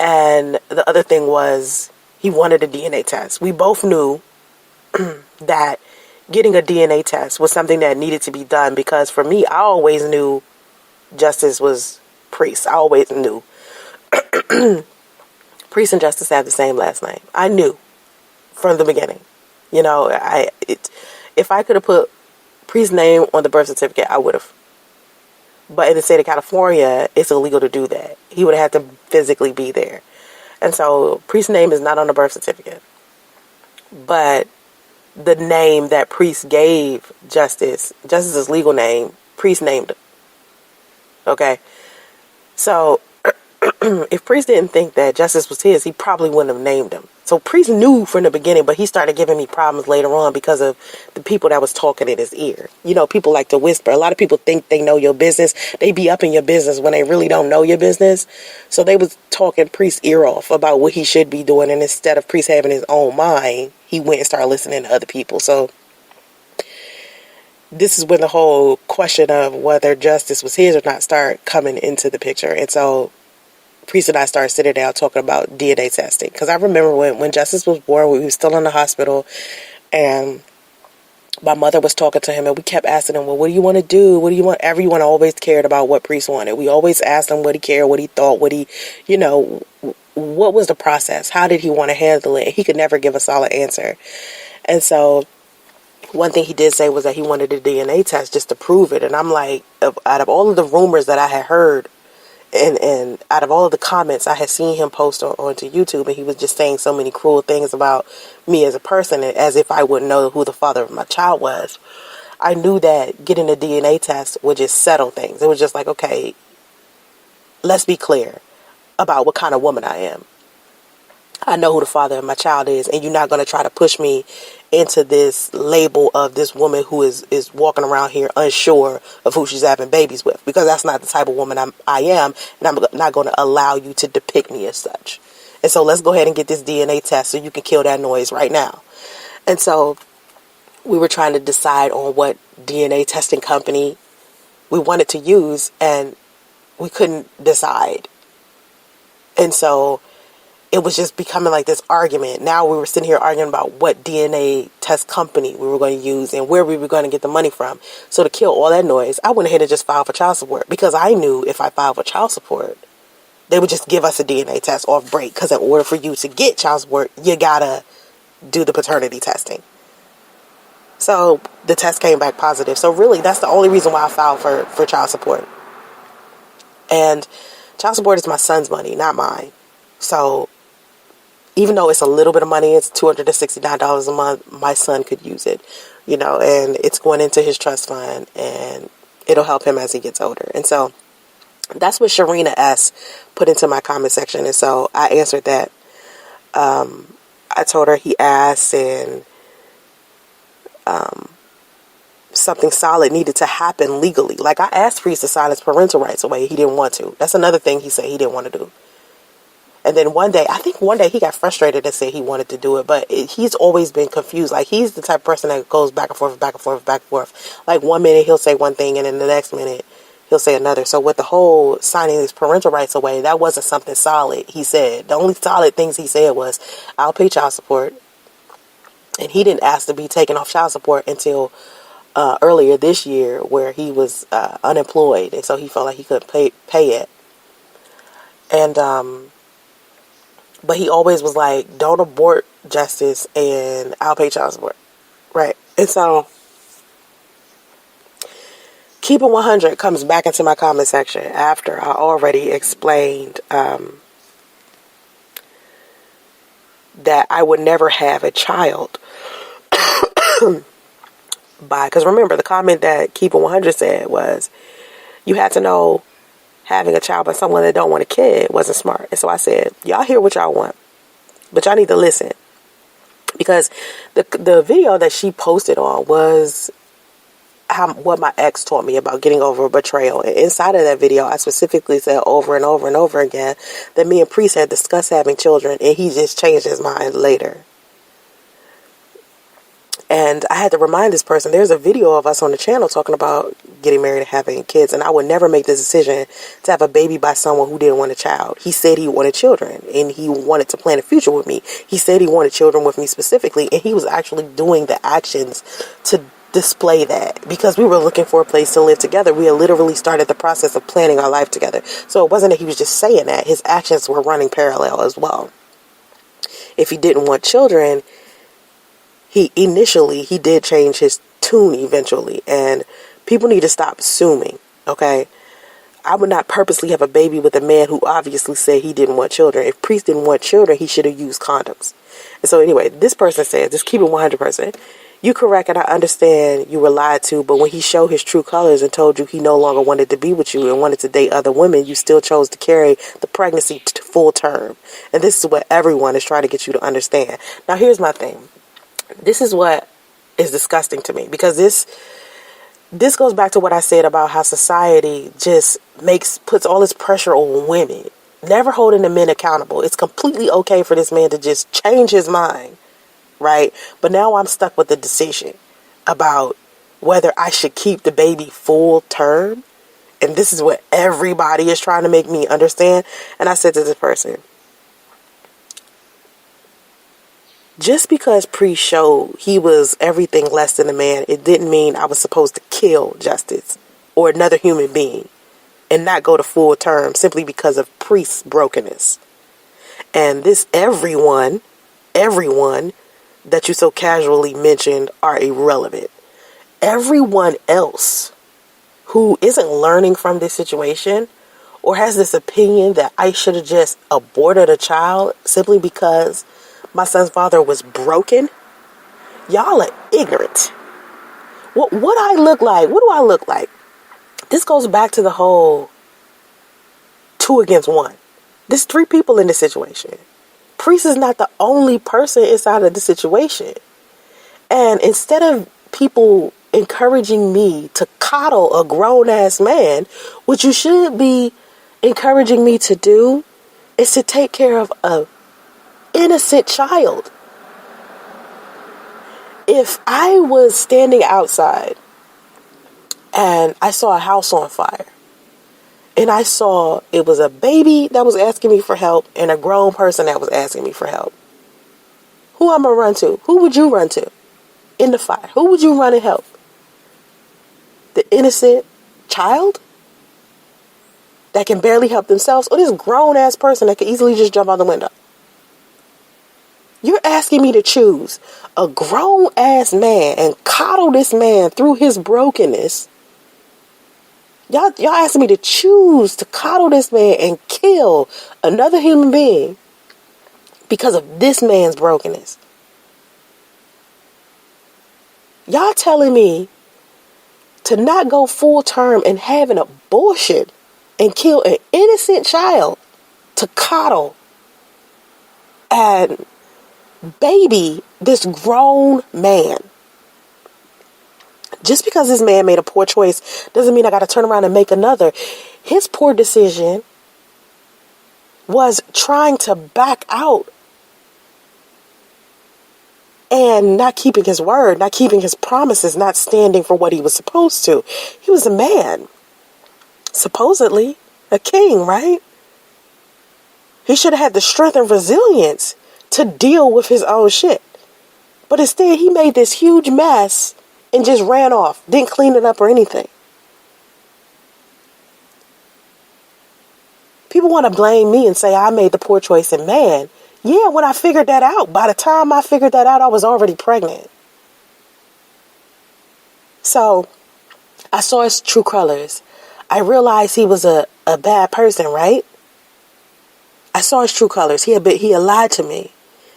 And the other thing was he wanted a DNA test. We both knew that getting a DNA test was something that needed to be done because for me, I always knew Justice was Priest. I always knew. Priest and Justice have the same last name. I knew from the beginning. If I could have put Priest's name on the birth certificate, I would have. But in the state of California, it's illegal to do that. He would have had to physically be there. And so Priest's name is not on the birth certificate. But the name that Priest gave Justice's legal name, Priest named him. Okay? So if Priest didn't think that Justice was his, he probably wouldn't have named him. So Priest knew from the beginning, but he started giving me problems later on because of the people that was talking in his ear. People like to whisper. A lot of people think they know your business. They be up in your business when they really don't know your business. So they was talking Priest's ear off about what he should be doing. And instead of Priest having his own mind, he went and started listening to other people. So this is when the whole question of whether Justice was his or not started coming into the picture. And so Priest and I started sitting down talking about DNA testing. Because I remember when Justice was born, we were still in the hospital. And my mother was talking to him. And we kept asking him, well, what do you want to do? What do you want? Everyone always cared about what Priest wanted. We always asked him what he cared, what he thought, what was the process? How did he want to handle it? He could never give a solid answer. And so one thing he did say was that he wanted a DNA test just to prove it. And I'm like, out of all of the rumors that I had heard, and out of all of the comments I had seen him post onto YouTube, and he was just saying so many cruel things about me as a person, as if I wouldn't know who the father of my child was. I knew that getting a DNA test would just settle things. It was just like, okay, let's be clear about what kind of woman I am. I know who the father of my child is, and you're not going to try to push me into this label of this woman who is walking around here unsure of who she's having babies with, because that's not the type of woman I am, and I'm not going to allow you to depict me as such. And so let's go ahead and get this DNA test so you can kill that noise right now. And so we were trying to decide on what DNA testing company we wanted to use, and we couldn't decide. And so it was just becoming like this argument. Now we were sitting here arguing about what DNA test company we were going to use and where we were going to get the money from. So to kill all that noise, I went ahead and just filed for child support, because I knew if I filed for child support, they would just give us a DNA test off break, because in order for you to get child support, you gotta do the paternity testing. So the test came back positive. So really, that's the only reason why I filed for child support. And child support is my son's money, not mine. So even though it's a little bit of money, it's $269 a month, my son could use it, and it's going into his trust fund, and it'll help him as he gets older. And so that's what Sharina S. put into my comment section. And so I answered that. I told her he asked, and something solid needed to happen legally. Like, I asked Priest to sign his parental rights away. He didn't want to. That's another thing he said he didn't want to do. And then one day he got frustrated and said he wanted to do it, but he's always been confused. Like, he's the type of person that goes back and forth, back and forth, back and forth. Like, 1 minute he'll say one thing, and then the next minute he'll say another. So with the whole signing his parental rights away, that wasn't something solid, he said. The only solid things he said was, I'll pay child support. And he didn't ask to be taken off child support until earlier this year, where he was unemployed, and so he felt like he couldn't pay it. And but he always was like, don't abort justice, and I'll pay child support. Right. And so Keep It 100 comes back into my comment section after I already explained that I would never have a child because remember, the comment that Keep It 100 said was, you had to know having a child by someone that don't want a kid wasn't smart. And so I said, y'all hear what y'all want, but y'all need to listen, because the video that she posted on was what my ex taught me about getting over a betrayal. And inside of that video, I specifically said over and over and over again that me and Priest had discussed having children, and he just changed his mind later. And I had to remind this person, there's a video of us on the channel talking about getting married and having kids, and I would never make the decision to have a baby by someone who didn't want a child. He said he wanted children, and he wanted to plan a future with me. He said he wanted children with me specifically, and he was actually doing the actions to display that, because we were looking for a place to live together. We had literally started the process of planning our life together. So it wasn't that he was just saying that. His actions were running parallel as well. If he didn't want children, he did change his tune eventually, and people need to stop assuming, okay? I would not purposely have a baby with a man who obviously said he didn't want children. If Priest didn't want children, he should have used condoms. And so anyway, this person says, this Keep It 100 person, you correct, and I understand you were lied to, but when he showed his true colors and told you he no longer wanted to be with you and wanted to date other women, you still chose to carry the pregnancy to full term. And this is what everyone is trying to get you to understand. Now, here's my thing. This is what is disgusting to me, because this goes back to what I said about how society just puts all this pressure on women, never holding the men accountable. It's completely okay for this man to just change his mind, right? But now I'm stuck with the decision about whether I should keep the baby full term. And this is what everybody is trying to make me understand. And I said to this person, just because Priest showed he was everything less than a man, it didn't mean I was supposed to kill Justice or another human being and not go to full term simply because of Priest's brokenness. And this everyone that you so casually mentioned are irrelevant. Everyone else who isn't learning from this situation or has this opinion that I should have just aborted a child simply because my son's father was broken, y'all are ignorant. What I look like? What do I look like? This goes back to the whole 2 against 1. There's 3 people in this situation. Priest is not the only person inside of the situation. And instead of people encouraging me to coddle a grown-ass man, what you should be encouraging me to do is to take care of a innocent child. If I was standing outside and I saw a house on fire, and I saw it was a baby that was asking me for help and a grown person that was asking me for help, who I'm going to run to? Who would you run to in the fire? Who would you run and help? The innocent child that can barely help themselves, or this grown-ass person that could easily just jump out the window? You're asking me to choose a grown-ass man and coddle this man through his brokenness. Y'all asking me to choose to coddle this man and kill another human being because of this man's brokenness. Y'all telling me to not go full term and have an abortion and kill an innocent child to coddle and baby this grown man. Just because this man made a poor choice doesn't mean I got to turn around and make another. His poor decision was trying to back out and not keeping his word, not keeping his promises, not standing for what he was supposed to. He was a man, supposedly a king, right? He should have had the strength and resilience to deal with his own shit. But instead, he made this huge mess and just ran off, didn't clean it up or anything. People want to blame me and say I made the poor choice in man. Yeah, when I figured that out, by the time I figured that out, I was already pregnant. So I saw his true colors. I realized he was a bad person, right? I saw his true colors. He had lied to me.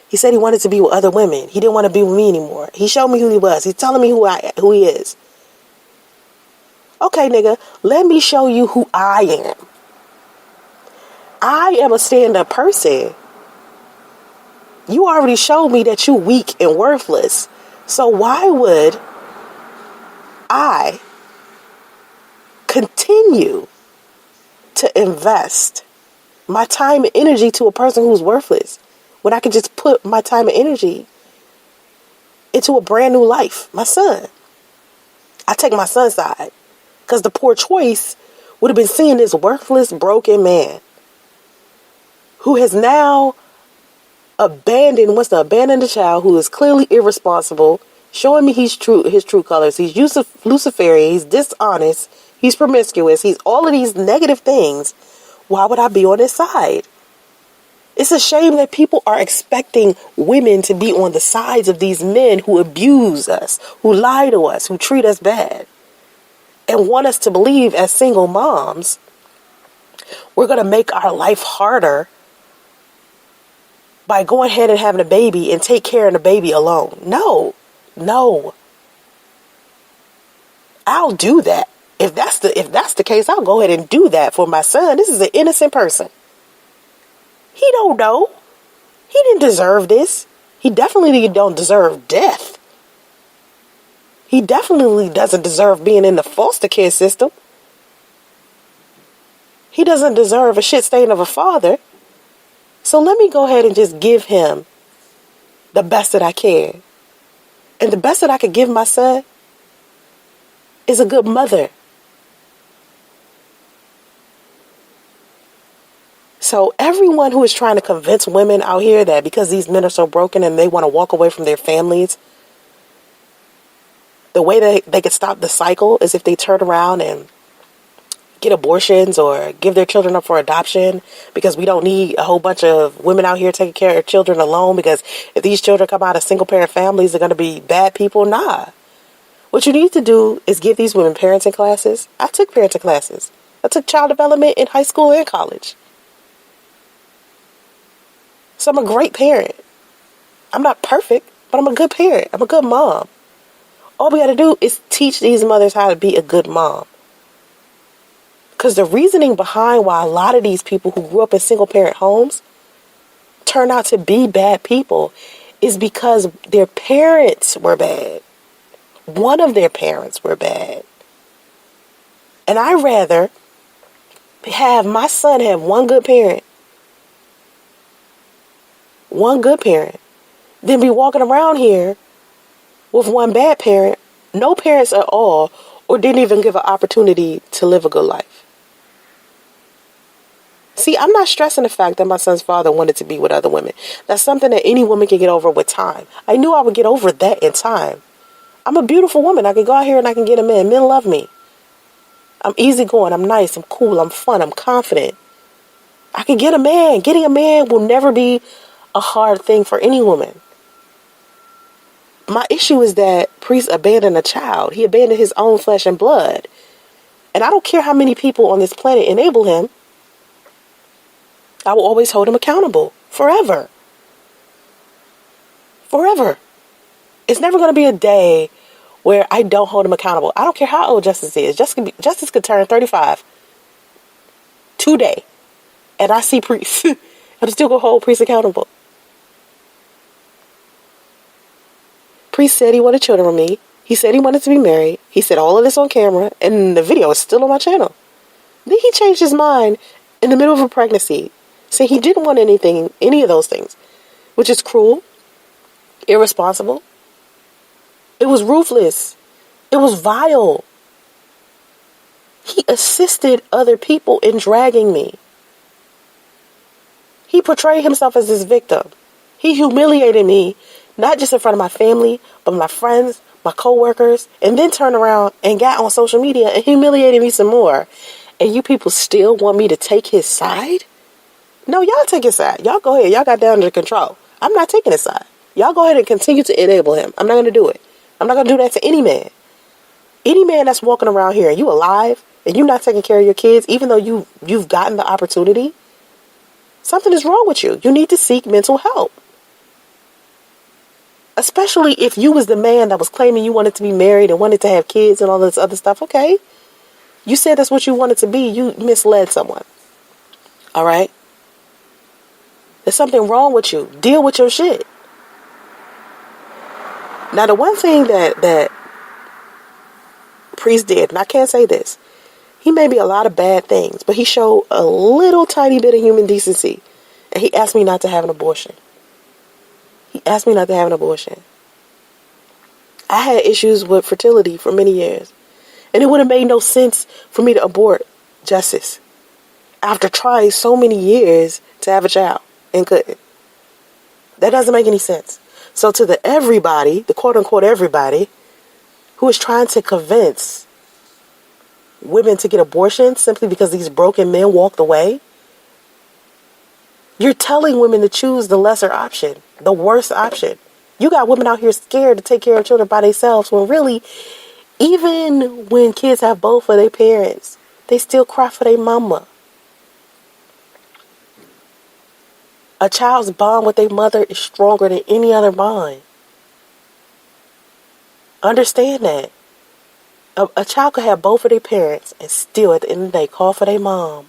He said he wanted to be with other women. He didn't want to be with me anymore. He showed me who he was. He's telling me who he is. Okay, nigga, let me show you who I am. I am a stand-up person. You already showed me that you're weak and worthless. So why would I continue to invest my time and energy to a person who's worthless when I can just put my time and energy into a brand new life? My son. I take my son's side because the poor choice would have been seeing this worthless, broken man who has now wants to abandon the child who is clearly irresponsible, showing me his true colors. He's Luciferian, he's dishonest, he's promiscuous, he's all of these negative things. Why would I be on his side? It's a shame that people are expecting women to be on the sides of these men who abuse us, who lie to us, who treat us bad, and want us to believe as single moms we're going to make our life harder by going ahead and having a baby and take care of the baby alone. No. I'll do that. If that's the case, I'll go ahead and do that for my son. This is an innocent person. He don't know. He didn't deserve this. He definitely don't deserve death. He definitely doesn't deserve being in the foster care system. He doesn't deserve a shit stain of a father. So let me go ahead and just give him the best that I can. And the best that I could give my son is a good mother. So everyone who is trying to convince women out here that because these men are so broken and they want to walk away from their families, the way they could stop the cycle is if they turn around and get abortions or give their children up for adoption, because we don't need a whole bunch of women out here taking care of their children alone, because if these children come out of single parent families, they're going to be bad people. Nah. What you need to do is give these women parenting classes. I took parenting classes. I took child development in high school and college. So I'm a great parent. I'm not perfect, but I'm a good parent. I'm a good mom. All we got to do is teach these mothers how to be a good mom. Because the reasoning behind why a lot of these people who grew up in single parent homes turn out to be bad people is because their parents were bad. One of their parents were bad. And I'd rather have my son have one good parent, than be walking around here with one bad parent, no parents at all, or didn't even give an opportunity to live a good life. See, I'm not stressing the fact that my son's father wanted to be with other women. That's something that any woman can get over with time. I knew I would get over that in time. I'm a beautiful woman. I can go out here and I can get a man. Men love me. I'm easygoing. I'm nice. I'm cool. I'm fun. I'm confident. I can get a man. Getting a man will never be a hard thing for any woman. My issue is that Priest abandoned a child. He abandoned his own flesh and blood. And I don't care how many people on this planet enable him. I will always hold him accountable. Forever. Forever. It's never going to be a day where I don't hold him accountable. I don't care how old Justice is. Justice could turn 35 today. And I see Priest. I'm still going to hold Priest accountable. Priest said he wanted children with me. He said he wanted to be married. He said all of this on camera. And the video is still on my channel. Then he changed his mind in the middle of a pregnancy. Saying he didn't want any of those things. Which is cruel. Irresponsible. It was ruthless. It was vile. He assisted other people in dragging me. He portrayed himself as this victim. He humiliated me, not just in front of my family, but my friends, my coworkers, and then turned around and got on social media and humiliated me some more. And you people still want me to take his side? No, y'all take his side. Y'all go ahead. Y'all got that under control. I'm not taking his side. Y'all go ahead and continue to enable him. I'm not going to do it. I'm not going to do that to any man. Any man that's walking around here and you alive and you're not taking care of your kids, even though you've gotten the opportunity, something is wrong with you. You need to seek mental help. Especially if you was the man that was claiming you wanted to be married and wanted to have kids and all this other stuff. Okay. You said that's what you wanted to be. You misled someone. All right. There's something wrong with you. Deal with your shit. Now, the one thing that Priest did, and I can't say this, he made me a lot of bad things, but he showed a little tiny bit of human decency. And he asked me not to have an abortion. I had issues with fertility for many years. And it would have made no sense for me to abort Justice after trying so many years to have a child and couldn't. That doesn't make any sense. So to the quote unquote everybody, who is trying to convince women to get abortions simply because these broken men walked away, you're telling women to choose the lesser option, the worst option. You got women out here scared to take care of children by themselves when really, even when kids have both of their parents, they still cry for their mama. A child's bond with their mother is stronger than any other bond. Understand that. A child could have both of their parents and still at the end of the day call for their mom.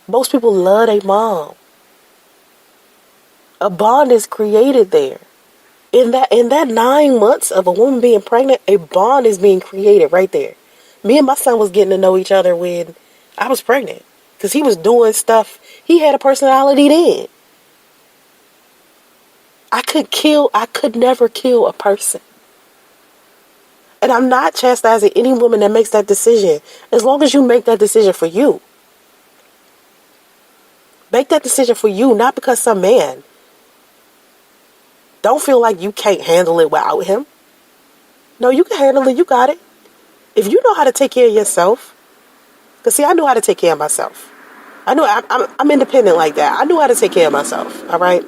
Most people love their mom. A bond is created there. In that 9 months of a woman being pregnant, a bond is being created right there. Me and my son was getting to know each other when I was pregnant. Because he was doing stuff. He had a personality then. I could never kill a person. And I'm not chastising any woman that makes that decision. As long as you make that decision for you. Make that decision for you, not because some man. Don't feel like you can't handle it without him. No, you can handle it. You got it. If you know how to take care of yourself. Because see, I knew how to take care of myself. I knew I'm independent like that. I knew how to take care of myself. All right.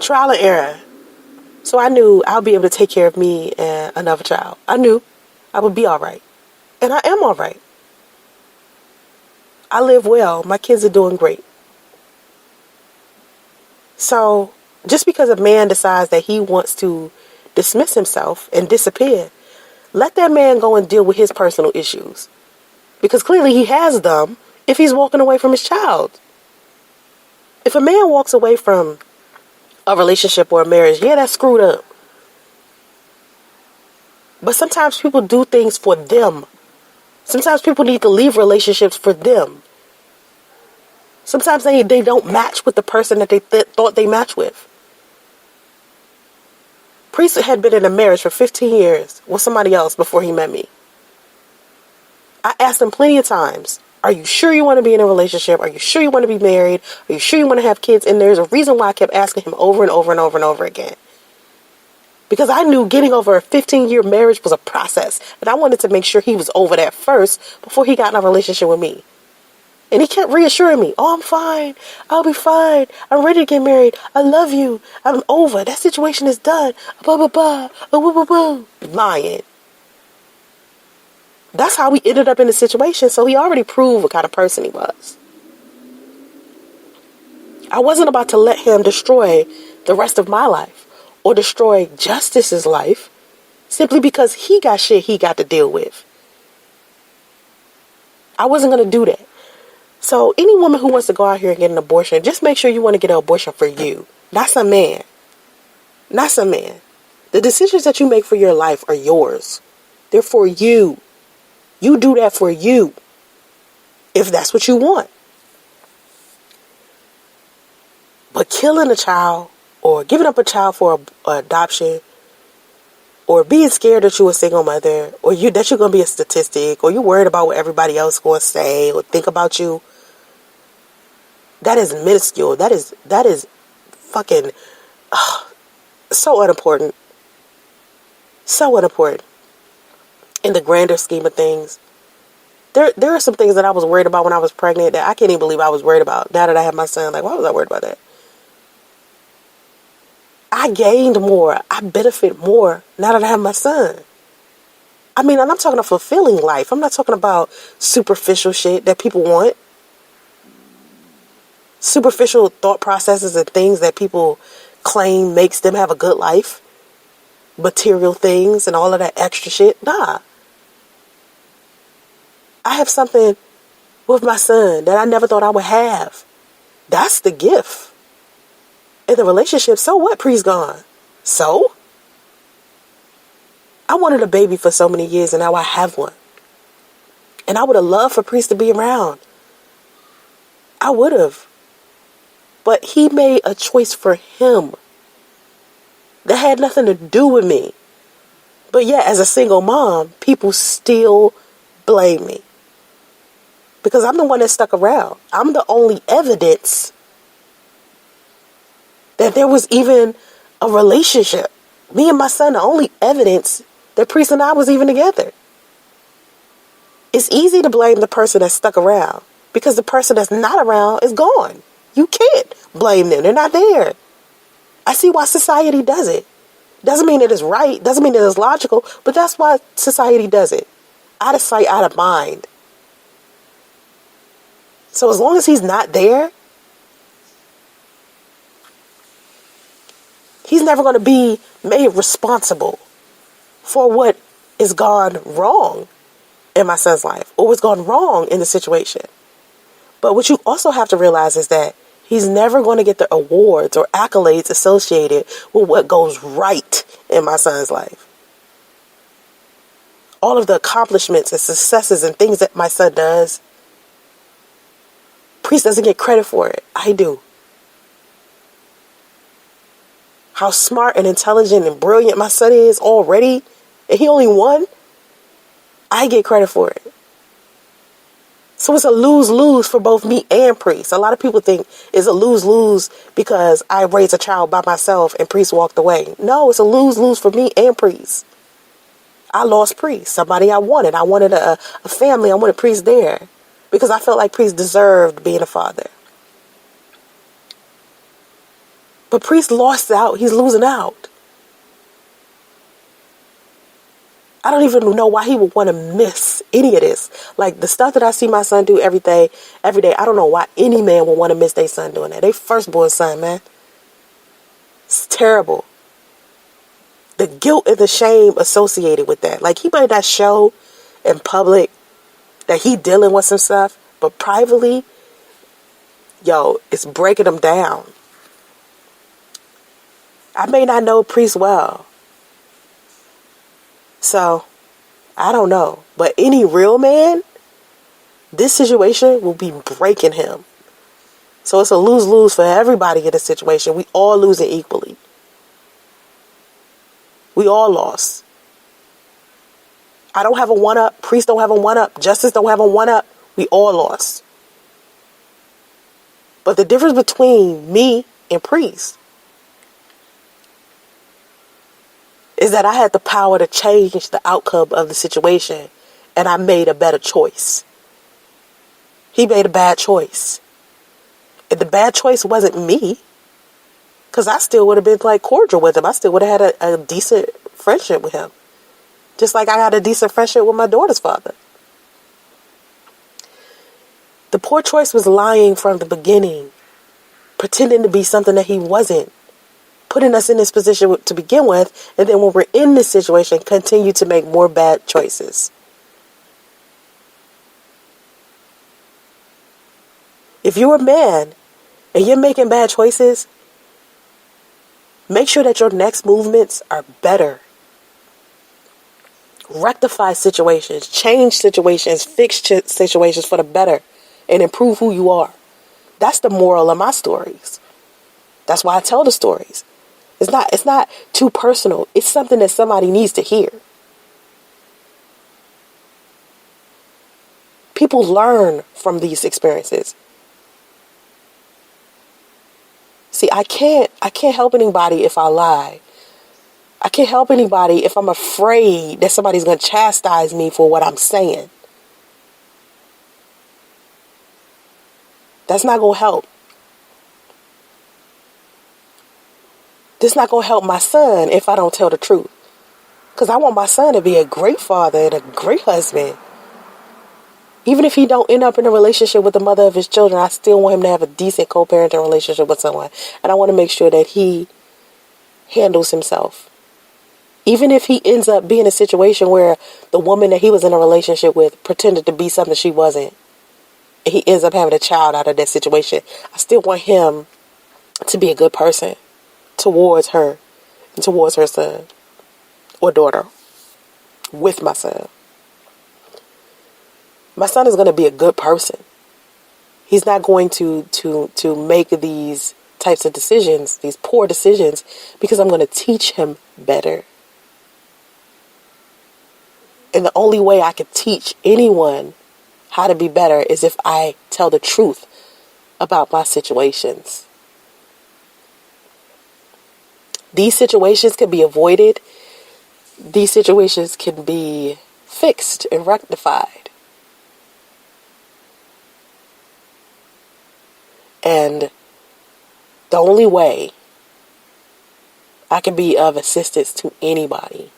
Trial and error. So I knew I'll be able to take care of me and another child. I knew I would be all right. And I am all right. I live well. My kids are doing great. So just because a man decides that he wants to dismiss himself and disappear, let that man go and deal with his personal issues. Because clearly he has them if he's walking away from his child. If a man walks away from a relationship or a marriage, yeah, that's screwed up. But sometimes people do things for them. Sometimes people need to leave relationships for them. Sometimes they don't match with the person that they thought they matched with. Priest had been in a marriage for 15 years with somebody else before he met me. I asked him plenty of times, are you sure you want to be in a relationship? Are you sure you want to be married? Are you sure you want to have kids? And there's a reason why I kept asking him over and over and over and over again. Because I knew getting over a 15-year marriage was a process. And I wanted to make sure he was over that first before he got in a relationship with me. And he kept reassuring me, oh, I'm fine. I'll be fine. I'm ready to get married. I love you. I'm over. That situation is done. Blah, blah, blah. Blah, blah, blah. Lying. That's how we ended up in the situation. So he already proved what kind of person he was. I wasn't about to let him destroy the rest of my life or destroy Justice's life simply because he got shit he got to deal with. I wasn't going to do that. So any woman who wants to go out here and get an abortion, just make sure you want to get an abortion for you. Not some man. Not some man. The decisions that you make for your life are yours. They're for you. You do that for you. If that's what you want. But killing a child or giving up a child for adoption or being scared that you're a single mother or that you're going to be a statistic or you're worried about what everybody else is going to say or think about you, that is minuscule. That is fucking so unimportant. So unimportant. In the grander scheme of things. There are some things that I was worried about when I was pregnant that I can't even believe I was worried about. Now that I have my son, like, why was I worried about that? I gained more. I benefit more now that I have my son. I mean, and I'm talking a fulfilling life. I'm not talking about superficial shit that people want. Superficial thought processes and things that people claim makes them have a good life. Material things and all of that extra shit. Nah. I have something with my son that I never thought I would have. That's the gift. In the relationship, so what? Pre's gone. So? I wanted a baby for so many years and now I have one. And I would have loved for Priest to be around. I would have. But he made a choice for him. That had nothing to do with me. But yet, as a single mom, people still blame me. Because I'm the one that stuck around. I'm the only evidence that there was even a relationship. Me and my son, the only evidence that Priest and I was even together. It's easy to blame the person that stuck around because the person that's not around is gone. You can't blame them. They're not there. I see why society does it. Doesn't mean it is right. Doesn't mean it is logical. But that's why society does it. Out of sight, out of mind. So as long as he's not there, he's never going to be made responsible for what is gone wrong in my son's life or what's gone wrong in the situation. But what you also have to realize is that he's never going to get the awards or accolades associated with what goes right in my son's life. All of the accomplishments and successes and things that my son does, Priest doesn't get credit for it. I do. How smart and intelligent and brilliant my son is already, and he only won, I get credit for it. So it's a lose-lose for both me and Priest. A lot of people think it's a lose-lose because I raised a child by myself and Priest walked away. No, it's a lose-lose for me and Priest. I lost Priest, somebody I wanted. I wanted a family. I wanted Priest there because I felt like Priest deserved being a father. But Priest lost out. He's losing out. I don't even know why he would want to miss any of this. Like the stuff that I see my son do every day, I don't know why any man would want to miss their son doing that. They firstborn son, man. It's terrible. The guilt and the shame associated with that. Like he might not show in public that he dealing with some stuff, but privately, it's breaking him down. I may not know Priest well. So, I don't know. But any real man, this situation will be breaking him. So it's a lose-lose for everybody in this situation. We all losing equally. We all lost. I don't have a one-up. Priest don't have a one-up. Justice don't have a one-up. We all lost. But the difference between me and Priest is that I had the power to change the outcome of the situation, and I made a better choice. He made a bad choice. And the bad choice wasn't me, because I still would have been like cordial with him. I still would have had a decent friendship with him. Just like I had a decent friendship with my daughter's father. The poor choice was lying from the beginning, pretending to be something that he wasn't, putting us in this position to begin with, and then when we're in this situation, continue to make more bad choices. If you're a man and you're making bad choices, make sure that your next movements are better. Rectify situations, change situations, fix situations for the better, and improve who you are. That's the moral of my stories. That's why I tell the stories. It's not too personal. It's something that somebody needs to hear. People learn from these experiences. See, I can't help anybody if I lie. I can't help anybody if I'm afraid that somebody's going to chastise me for what I'm saying. That's not going to help. This not going to help my son if I don't tell the truth. Because I want my son to be a great father and a great husband. Even if he don't end up in a relationship with the mother of his children, I still want him to have a decent co-parenting relationship with someone. And I want to make sure that he handles himself. Even if he ends up being in a situation where the woman that he was in a relationship with pretended to be something she wasn't, and he ends up having a child out of that situation, I still want him to be a good person towards her and towards her son or daughter with my son. My son is going to be a good person. He's not going to make these types of decisions, these poor decisions, because I'm going to teach him better. And the only way I can teach anyone how to be better is if I tell the truth about my situations. These situations can be avoided. These situations can be fixed and rectified. And the only way I can be of assistance to anybody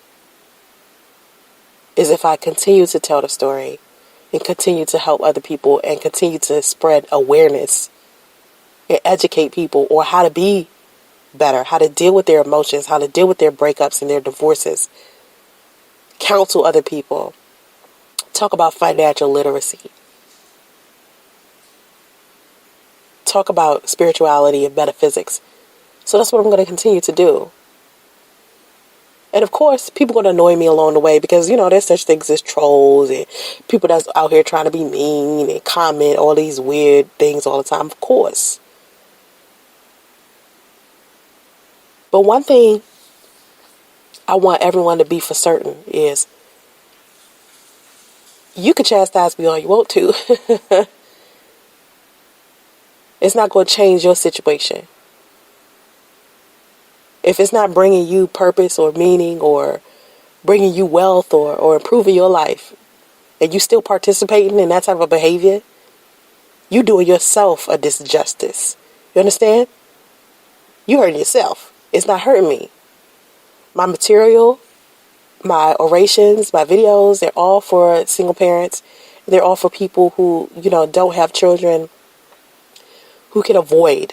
is if I continue to tell the story and continue to help other people and continue to spread awareness and educate people on how to be better, how to deal with their emotions, how to deal with their breakups and their divorces, counsel other people, talk about financial literacy, talk about spirituality and metaphysics. So that's what I'm going to continue to do. And of course, people are going to annoy me along the way because, you know, there's such things as trolls and people that's out here trying to be mean and comment all these weird things all the time, of course. But one thing I want everyone to be for certain is you can chastise me all you want to. It's not going to change your situation. If it's not bringing you purpose or meaning or bringing you wealth or improving your life, and you still participating in that type of behavior, you doing yourself a disjustice. You understand? You hurting yourself. It's not hurting me. My material, my orations, my videos, they're all for single parents. They're all for people who, you know, don't have children, who can avoid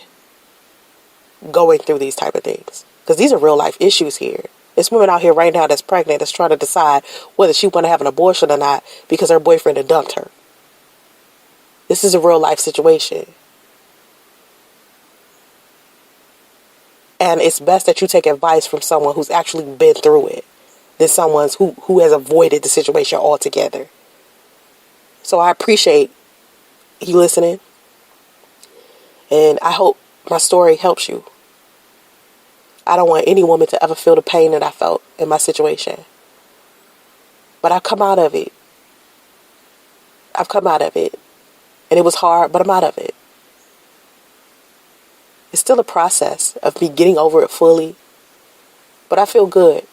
going through these type of things. Because these are real life issues here. There's women out here right now that's pregnant that's trying to decide whether she want to have an abortion or not because her boyfriend had dumped her. This is a real life situation. And it's best that you take advice from someone who's actually been through it than someone who has avoided the situation altogether. So I appreciate you listening. And I hope my story helps you. I don't want any woman to ever feel the pain that I felt in my situation. But I've come out of it. I've come out of it. And it was hard, but I'm out of it. It's still a process of me getting over it fully. But I feel good.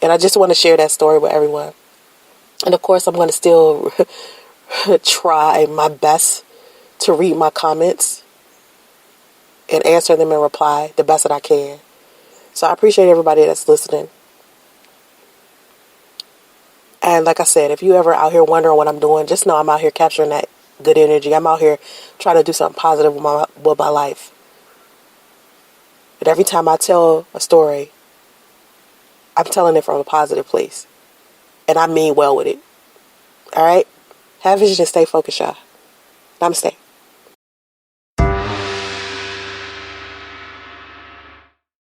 And I just want to share that story with everyone. And of course, I'm going to still try my best to read my comments and answer them and reply the best that I can. So I appreciate everybody that's listening. And like I said, if you ever out here wondering what I'm doing, just know I'm out here capturing that good energy. I'm out here trying to do something positive with my life. But every time I tell a story, I'm telling it from a positive place. And I mean well with it. All right? Have vision and stay focused, y'all. Namaste.